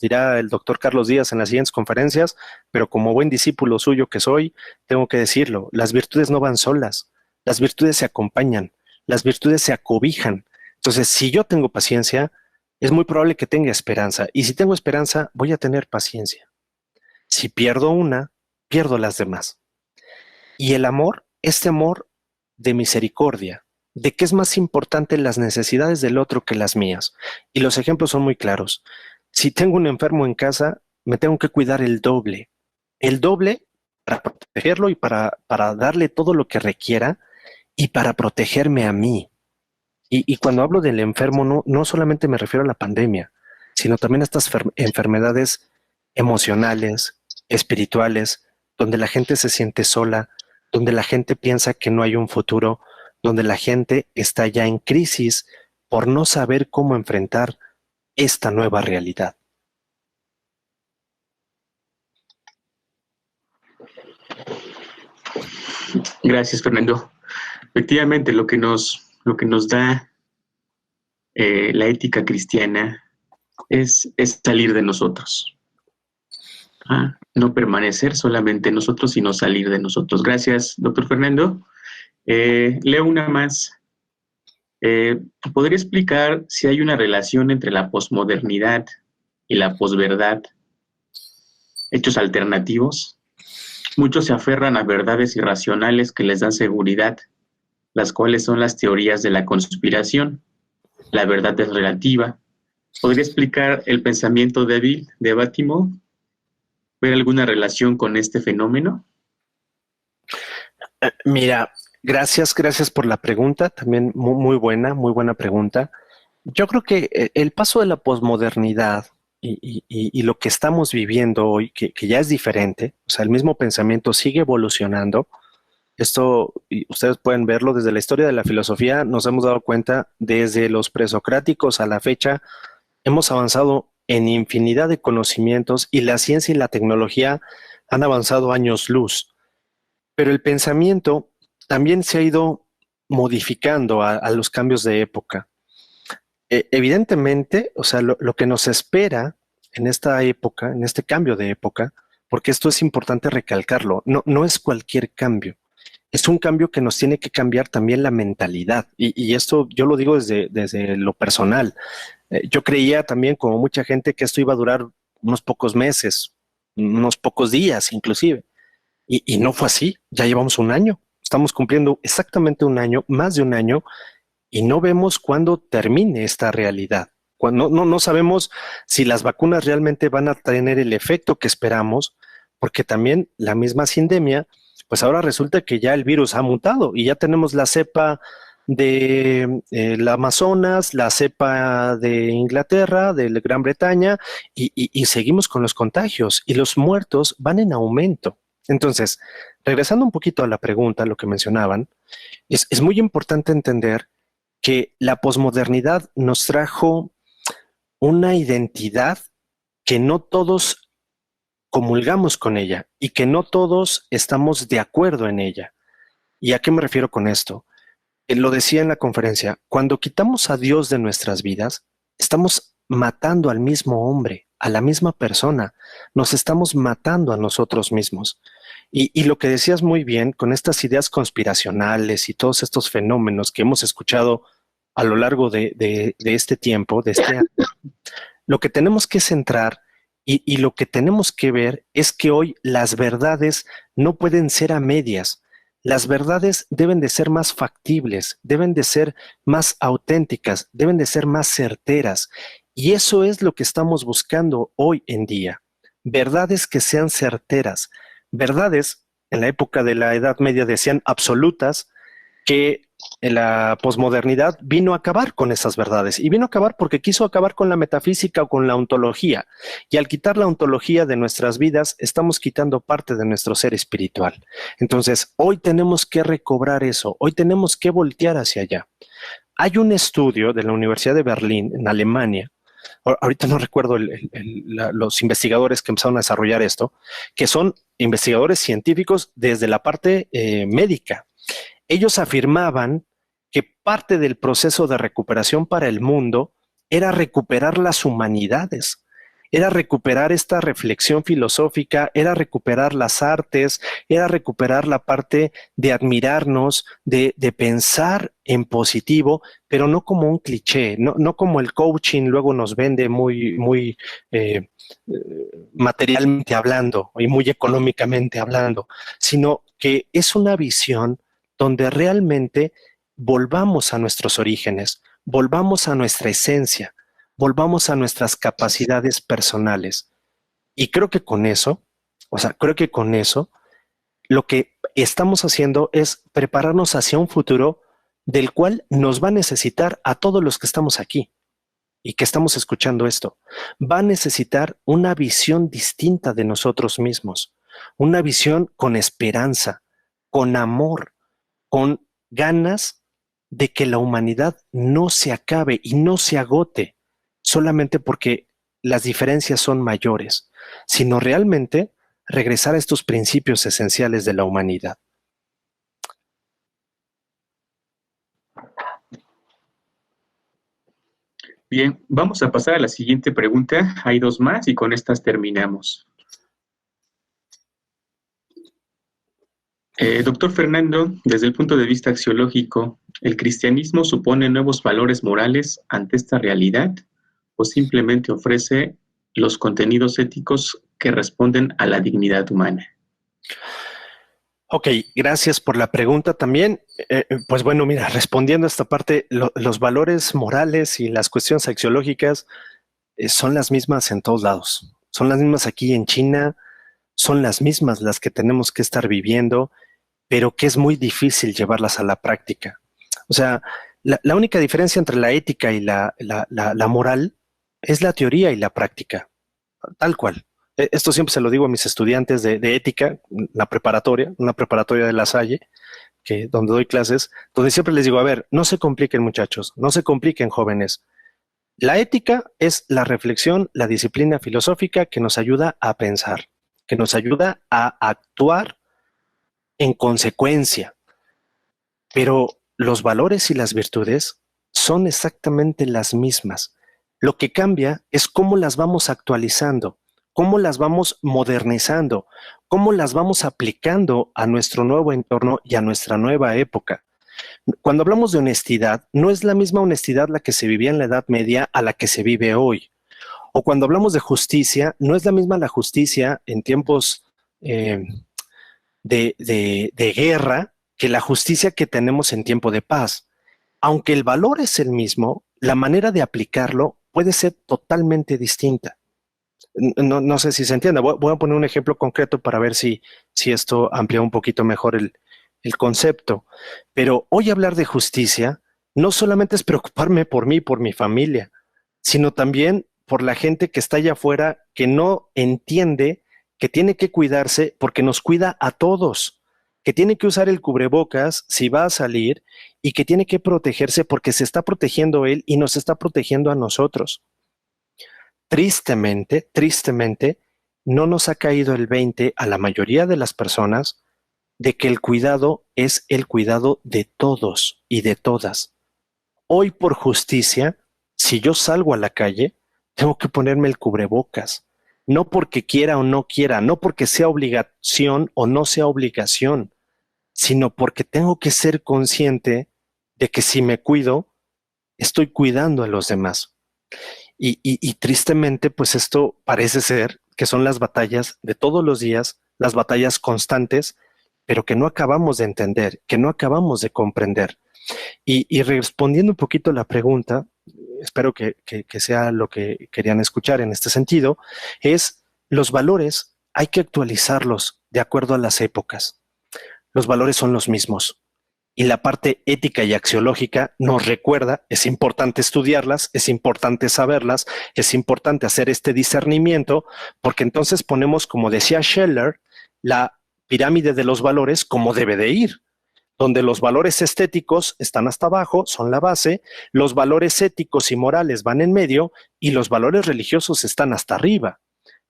dirá el doctor Carlos Díaz en las siguientes conferencias, pero como buen discípulo suyo que soy, tengo que decirlo, las virtudes no van solas, las virtudes se acompañan, las virtudes se acobijan. Entonces, si yo tengo paciencia, es muy probable que tenga esperanza, y si tengo esperanza, voy a tener paciencia. Si pierdo una, pierdo las demás. Y el amor, este amor de misericordia, de que es más importante las necesidades del otro que las mías. Y los ejemplos son muy claros. Si tengo un enfermo en casa, me tengo que cuidar el doble para protegerlo y para darle todo lo que requiera y para protegerme a mí. Y cuando hablo del enfermo, no solamente me refiero a la pandemia, sino también a estas enfermedades emocionales, espirituales, donde la gente se siente sola, donde la gente piensa que no hay un futuro, donde la gente está ya en crisis por no saber cómo enfrentar esta nueva realidad. Gracias, Fernando. Efectivamente, lo que nos da la ética cristiana es salir de nosotros. No permanecer solamente en nosotros, sino salir de nosotros. Gracias, doctor Fernando. Leo una más. ¿Podría explicar si hay una relación entre la posmodernidad y la posverdad? Hechos alternativos. Muchos se aferran a verdades irracionales que les dan seguridad, las cuales son las teorías de la conspiración. La verdad es relativa. ¿Podría explicar el pensamiento débil de Baltimore? ¿Ver alguna relación con este fenómeno? Mira, gracias por la pregunta, también muy buena pregunta. Yo creo que el paso de la posmodernidad y lo que estamos viviendo hoy, que ya es diferente, o sea, el mismo pensamiento sigue evolucionando. Esto, y ustedes pueden verlo desde la historia de la filosofía, nos hemos dado cuenta desde los presocráticos a la fecha, hemos avanzado en infinidad de conocimientos y la ciencia y la tecnología han avanzado años luz, pero el pensamiento también se ha ido modificando a los cambios de época. Evidentemente, o sea, lo que nos espera en esta época, en este cambio de época, porque esto es importante recalcarlo, no es cualquier cambio, es un cambio que nos tiene que cambiar también la mentalidad. Y esto yo lo digo desde lo personal. Yo creía también, como mucha gente, que esto iba a durar unos pocos meses, unos pocos días inclusive. Y no fue así, ya llevamos un año, estamos cumpliendo exactamente un año, más de un año, y no vemos cuándo termine esta realidad. Cuando, no sabemos si las vacunas realmente van a tener el efecto que esperamos, porque también la misma sindemia, pues ahora resulta que ya el virus ha mutado y ya tenemos la cepa de la Amazonas, la cepa de Inglaterra, de Gran Bretaña, y seguimos con los contagios y los muertos van en aumento. Entonces, regresando un poquito a la pregunta, lo que mencionaban, es muy importante entender que la posmodernidad nos trajo una identidad que no todos comulgamos con ella y que no todos estamos de acuerdo en ella. ¿Y a qué me refiero con esto? Lo decía en la conferencia, cuando quitamos a Dios de nuestras vidas, estamos matando al mismo hombre, a la misma persona, nos estamos matando a nosotros mismos. Y lo que decías muy bien, con estas ideas conspiracionales y todos estos fenómenos que hemos escuchado a lo largo de este tiempo, de este año, lo que tenemos que centrar y lo que tenemos que ver es que hoy las verdades no pueden ser a medias. Las verdades deben de ser más factibles, deben de ser más auténticas, deben de ser más certeras. Y eso es lo que estamos buscando hoy en día. Verdades que sean certeras. Verdades, en la época de la Edad Media decían absolutas, que la posmodernidad vino a acabar con esas verdades y vino a acabar porque quiso acabar con la metafísica o con la ontología. Y al quitar la ontología de nuestras vidas, estamos quitando parte de nuestro ser espiritual. Entonces, hoy tenemos que recobrar eso, hoy tenemos que voltear hacia allá. Hay un estudio de la Universidad de Berlín, en Alemania, ahorita no recuerdo los investigadores que empezaron a desarrollar esto, que son investigadores científicos desde la parte médica. Ellos afirmaban que parte del proceso de recuperación para el mundo era recuperar las humanidades, era recuperar esta reflexión filosófica, era recuperar las artes, era recuperar la parte de admirarnos, de pensar en positivo, pero no como un cliché, no como el coaching luego nos vende muy materialmente hablando y muy económicamente hablando, sino que es una visión donde realmente volvamos a nuestros orígenes, volvamos a nuestra esencia, volvamos a nuestras capacidades personales. Y creo que con eso, lo que estamos haciendo es prepararnos hacia un futuro del cual nos va a necesitar a todos los que estamos aquí y que estamos escuchando esto. Va a necesitar una visión distinta de nosotros mismos, una visión con esperanza, con amor, con ganas de que la humanidad no se acabe y no se agote solamente porque las diferencias son mayores, sino realmente regresar a estos principios esenciales de la humanidad. Bien, vamos a pasar a la siguiente pregunta. Hay dos más y con estas terminamos. Doctor Fernando, desde el punto de vista axiológico, ¿el cristianismo supone nuevos valores morales ante esta realidad o simplemente ofrece los contenidos éticos que responden a la dignidad humana? Ok, gracias por la pregunta también. Pues bueno, mira, respondiendo a esta parte, los valores morales y las cuestiones axiológicas son las mismas en todos lados. Son las mismas aquí en China, son las mismas las que tenemos que estar viviendo, pero que es muy difícil llevarlas a la práctica. O sea, la única diferencia entre la ética y la moral es la teoría y la práctica, tal cual. Esto siempre se lo digo a mis estudiantes de ética, una preparatoria de La Salle, donde doy clases, donde siempre les digo, a ver, no se compliquen muchachos, no se compliquen jóvenes. La ética es la reflexión, la disciplina filosófica que nos ayuda a pensar, que nos ayuda a actuar en consecuencia. Pero los valores y las virtudes son exactamente las mismas. Lo que cambia es cómo las vamos actualizando, cómo las vamos modernizando, cómo las vamos aplicando a nuestro nuevo entorno y a nuestra nueva época. Cuando hablamos de honestidad, no es la misma honestidad la que se vivía en la Edad Media a la que se vive hoy. O cuando hablamos de justicia, no es la misma la justicia en tiempos de guerra que la justicia que tenemos en tiempo de paz. Aunque el valor es el mismo, la manera de aplicarlo puede ser totalmente distinta. No sé si se entiende. Voy a poner un ejemplo concreto para ver si esto amplía un poquito mejor el concepto. Pero hoy hablar de justicia no solamente es preocuparme por mí y por mi familia, sino también por la gente que está allá afuera que no entiende que tiene que cuidarse porque nos cuida a todos, que tiene que usar el cubrebocas si va a salir y que tiene que protegerse porque se está protegiendo él y nos está protegiendo a nosotros. Tristemente, no nos ha caído el 20 a la mayoría de las personas de que el cuidado es el cuidado de todos y de todas. Hoy por justicia, si yo salgo a la calle, tengo que ponerme el cubrebocas. No porque quiera o no quiera, no porque sea obligación o no sea obligación, sino porque tengo que ser consciente de que si me cuido, estoy cuidando a los demás. Y tristemente, pues esto parece ser que son las batallas de todos los días, las batallas constantes, pero que no acabamos de entender, que no acabamos de comprender. Y respondiendo un poquito a la pregunta, espero que sea lo que querían escuchar en este sentido, es los valores hay que actualizarlos de acuerdo a las épocas. Los valores son los mismos. y la parte ética y axiológica nos recuerda, es importante estudiarlas, es importante saberlas, es importante hacer este discernimiento, porque entonces ponemos, como decía Scheller, la pirámide de los valores como debe de ir, donde los valores estéticos están hasta abajo, son la base, los valores éticos y morales van en medio y los valores religiosos están hasta arriba.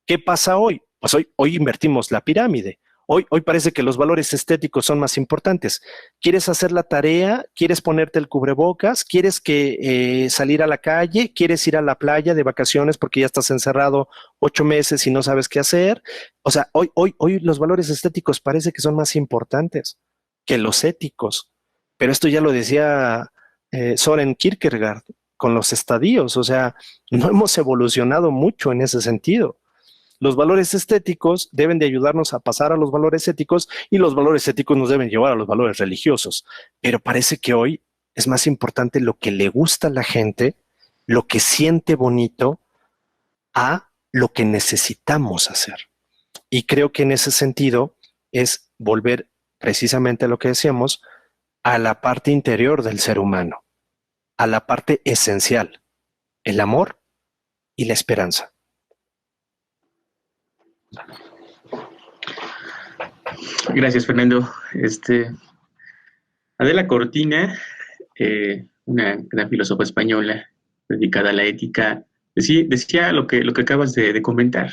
¿Qué pasa hoy? Pues hoy invertimos la pirámide. Hoy parece que los valores estéticos son más importantes. ¿Quieres hacer la tarea? ¿Quieres ponerte el cubrebocas? ¿Quieres salir a la calle? ¿Quieres ir a la playa de vacaciones porque ya estás encerrado 8 meses y no sabes qué hacer? O sea, hoy los valores estéticos parece que son más importantes que los éticos. Pero esto ya lo decía Soren Kierkegaard con los estadios. O sea, no hemos evolucionado mucho en ese sentido. Los valores estéticos deben de ayudarnos a pasar a los valores éticos y los valores éticos nos deben llevar a los valores religiosos. Pero parece que hoy es más importante lo que le gusta a la gente, lo que siente bonito, a lo que necesitamos hacer. Y creo que en ese sentido es volver precisamente a lo que decíamos, a la parte interior del ser humano, a la parte esencial, el amor y la esperanza. Gracias, Fernando. Adela Cortina, una gran filósofa española dedicada a la ética, decía lo que acabas de comentar.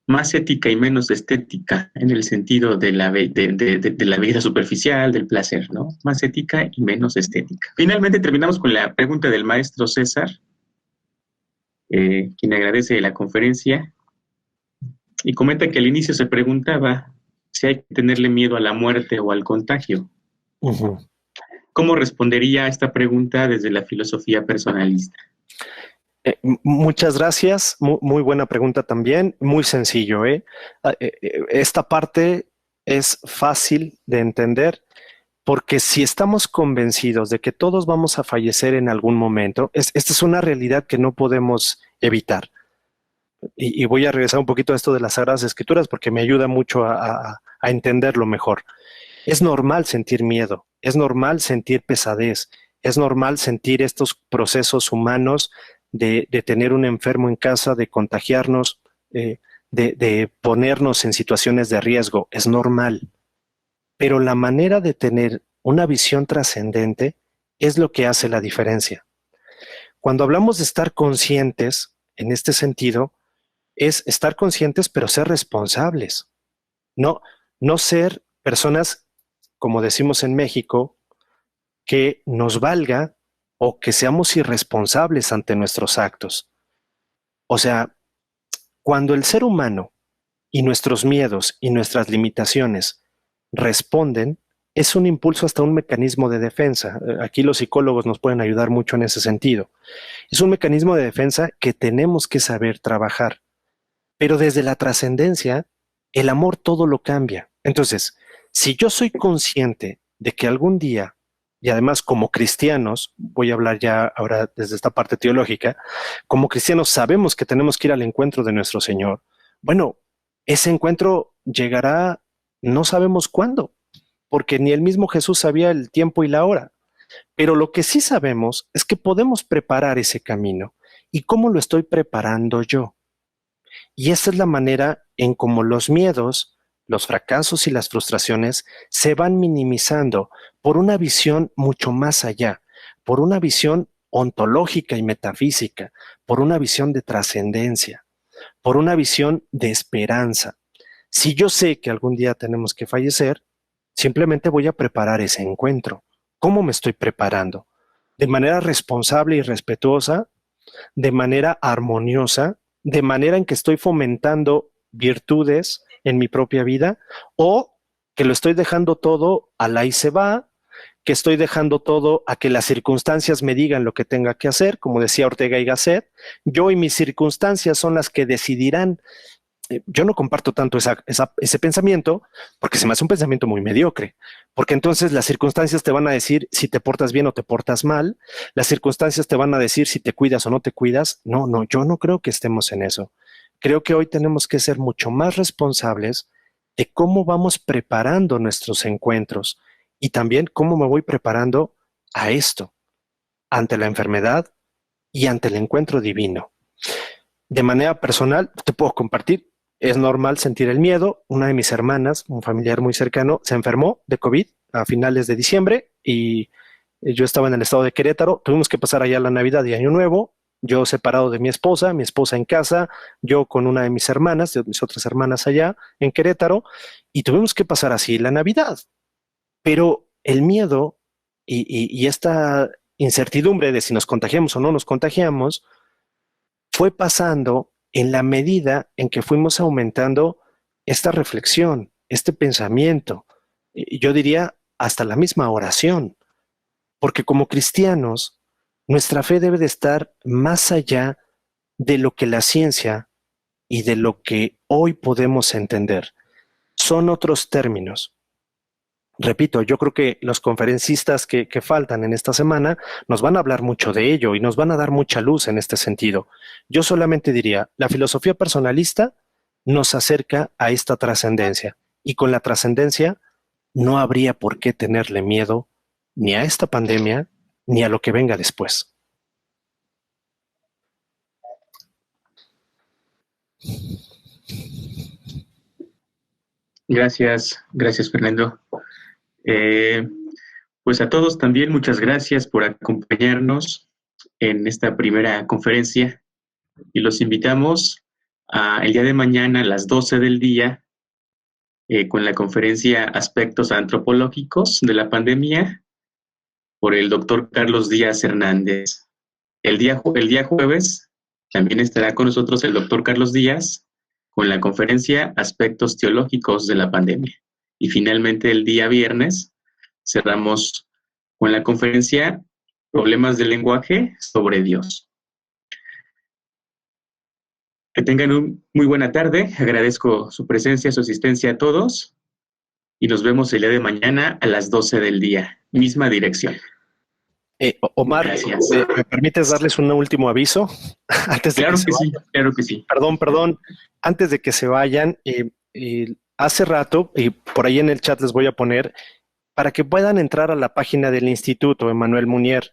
Más ética y menos estética, en el sentido de la vida superficial, del placer, ¿no? Más ética y menos estética. Finalmente terminamos con la pregunta del maestro César, quien agradece la conferencia y comenta que al inicio se preguntaba si hay que tenerle miedo a la muerte o al contagio. Uh-huh. ¿Cómo respondería a esta pregunta desde la filosofía personalista? Muchas gracias, muy buena pregunta también, muy sencillo. Esta parte es fácil de entender porque si estamos convencidos de que todos vamos a fallecer en algún momento, esta es una realidad que no podemos evitar. Y voy a regresar un poquito a esto de las Sagradas Escrituras porque me ayuda mucho a entenderlo mejor. Es normal sentir miedo, es normal sentir pesadez, es normal sentir estos procesos humanos de tener un enfermo en casa, de contagiarnos, de ponernos en situaciones de riesgo, es normal. Pero la manera de tener una visión trascendente es lo que hace la diferencia. Cuando hablamos de estar conscientes, en este sentido, es estar conscientes pero ser responsables. No ser personas, como decimos en México, que nos valga o que seamos irresponsables ante nuestros actos. O sea, cuando el ser humano y nuestros miedos y nuestras limitaciones responden, es un impulso hasta un mecanismo de defensa. Aquí los psicólogos nos pueden ayudar mucho en ese sentido. Es un mecanismo de defensa que tenemos que saber trabajar. Pero desde la trascendencia, el amor todo lo cambia. Entonces, si yo soy consciente de que algún día, y además como cristianos, voy a hablar ya ahora desde esta parte teológica, como cristianos sabemos que tenemos que ir al encuentro de nuestro Señor. Bueno, ese encuentro llegará, no sabemos cuándo, porque ni el mismo Jesús sabía el tiempo y la hora. Pero lo que sí sabemos es que podemos preparar ese camino. ¿Y cómo lo estoy preparando yo? Y esa es la manera en cómo los miedos, los fracasos y las frustraciones se van minimizando por una visión mucho más allá, por una visión ontológica y metafísica, por una visión de trascendencia, por una visión de esperanza. Si yo sé que algún día tenemos que fallecer, simplemente voy a preparar ese encuentro. ¿Cómo me estoy preparando? ¿De manera responsable y respetuosa? ¿De manera armoniosa? ¿De manera en que estoy fomentando virtudes en mi propia vida? ¿O que lo estoy dejando todo al ahí se va? ¿Que estoy dejando todo a que las circunstancias me digan lo que tenga que hacer? Como decía Ortega y Gasset, yo y mis circunstancias son las que decidirán. Yo no comparto tanto ese pensamiento porque se me hace un pensamiento muy mediocre, porque entonces las circunstancias te van a decir si te portas bien o te portas mal, las circunstancias te van a decir si te cuidas o no te cuidas. No, yo no creo que estemos en eso. Creo que hoy tenemos que ser mucho más responsables, de cómo vamos preparando nuestros encuentros y también cómo me voy preparando a esto, ante la enfermedad y ante el encuentro divino. De manera personal, te puedo compartir, es normal sentir el miedo. Una de mis hermanas, un familiar muy cercano, se enfermó de COVID a finales de diciembre y yo estaba en el estado de Querétaro. Tuvimos que pasar allá la Navidad y Año Nuevo. Yo separado de mi esposa en casa, yo con una de mis hermanas, de mis otras hermanas allá en Querétaro, y tuvimos que pasar así la Navidad. Pero el miedo y esta incertidumbre de si nos contagiamos o no nos contagiamos fue pasando en la medida en que fuimos aumentando esta reflexión, este pensamiento, y yo diría hasta la misma oración, porque como cristianos, nuestra fe debe de estar más allá de lo que la ciencia y de lo que hoy podemos entender. Son otros términos. Repito, yo creo que los conferencistas que faltan en esta semana nos van a hablar mucho de ello y nos van a dar mucha luz en este sentido. Yo solamente diría, la filosofía personalista nos acerca a esta trascendencia y con la trascendencia no habría por qué tenerle miedo ni a esta pandemia ni a lo que venga después. Gracias, gracias Fernando. Pues a todos también muchas gracias por acompañarnos en esta primera conferencia y los invitamos el día de mañana a las 12 del día con la conferencia Aspectos Antropológicos de la Pandemia por el doctor Carlos Díaz Hernández. El día jueves también estará con nosotros el doctor Carlos Díaz con la conferencia Aspectos Teológicos de la Pandemia. Y finalmente el día viernes cerramos con la conferencia Problemas del lenguaje sobre Dios. Que tengan una muy buena tarde. Agradezco su presencia, su asistencia a todos. Y nos vemos el día de mañana a las 12 del día. Misma dirección. Omar, ¿me permites darles un último aviso? Antes de claro que sí, claro que sí. Perdón. Antes de que se vayan, hace rato, y por ahí en el chat les voy a poner, para que puedan entrar a la página del Instituto Emmanuel Munier.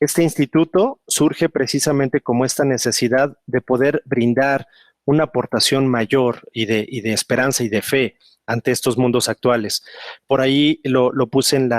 Este instituto surge precisamente como esta necesidad de poder brindar una aportación mayor y de esperanza y de fe ante estos mundos actuales. Por ahí lo puse en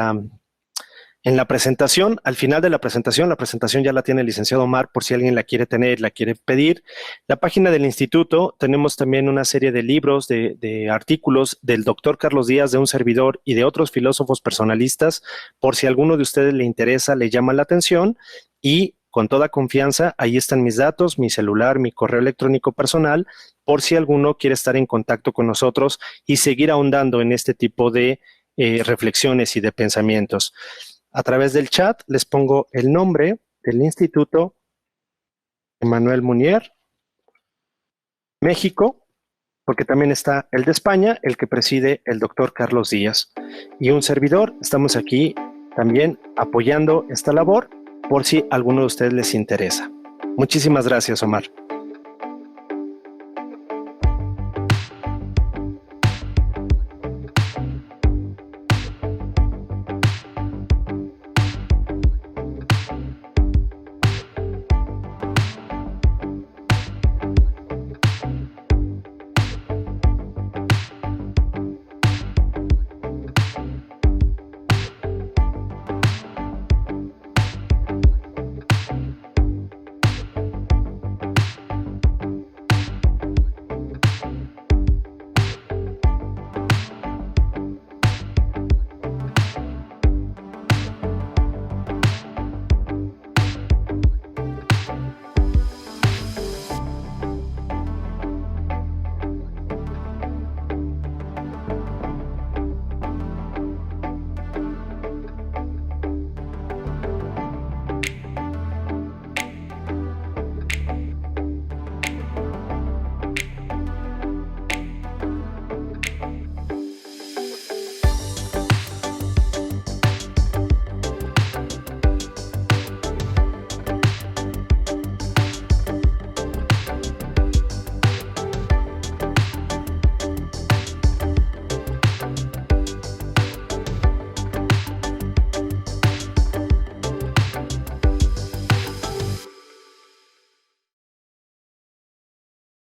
la presentación. Al final de la presentación ya la tiene el licenciado Omar por si alguien la quiere tener, la quiere pedir. La página del instituto, tenemos también una serie de libros, de artículos del doctor Carlos Díaz, de un servidor y de otros filósofos personalistas, por si a alguno de ustedes le interesa, le llama la atención, y con toda confianza, ahí están mis datos, mi celular, mi correo electrónico personal, por si alguno quiere estar en contacto con nosotros y seguir ahondando en este tipo de reflexiones y de pensamientos. A través del chat les pongo el nombre del Instituto Emmanuel Munier, México, porque también está el de España, el que preside el doctor Carlos Díaz. Y un servidor, estamos aquí también apoyando esta labor por si a alguno de ustedes les interesa. Muchísimas gracias, Omar.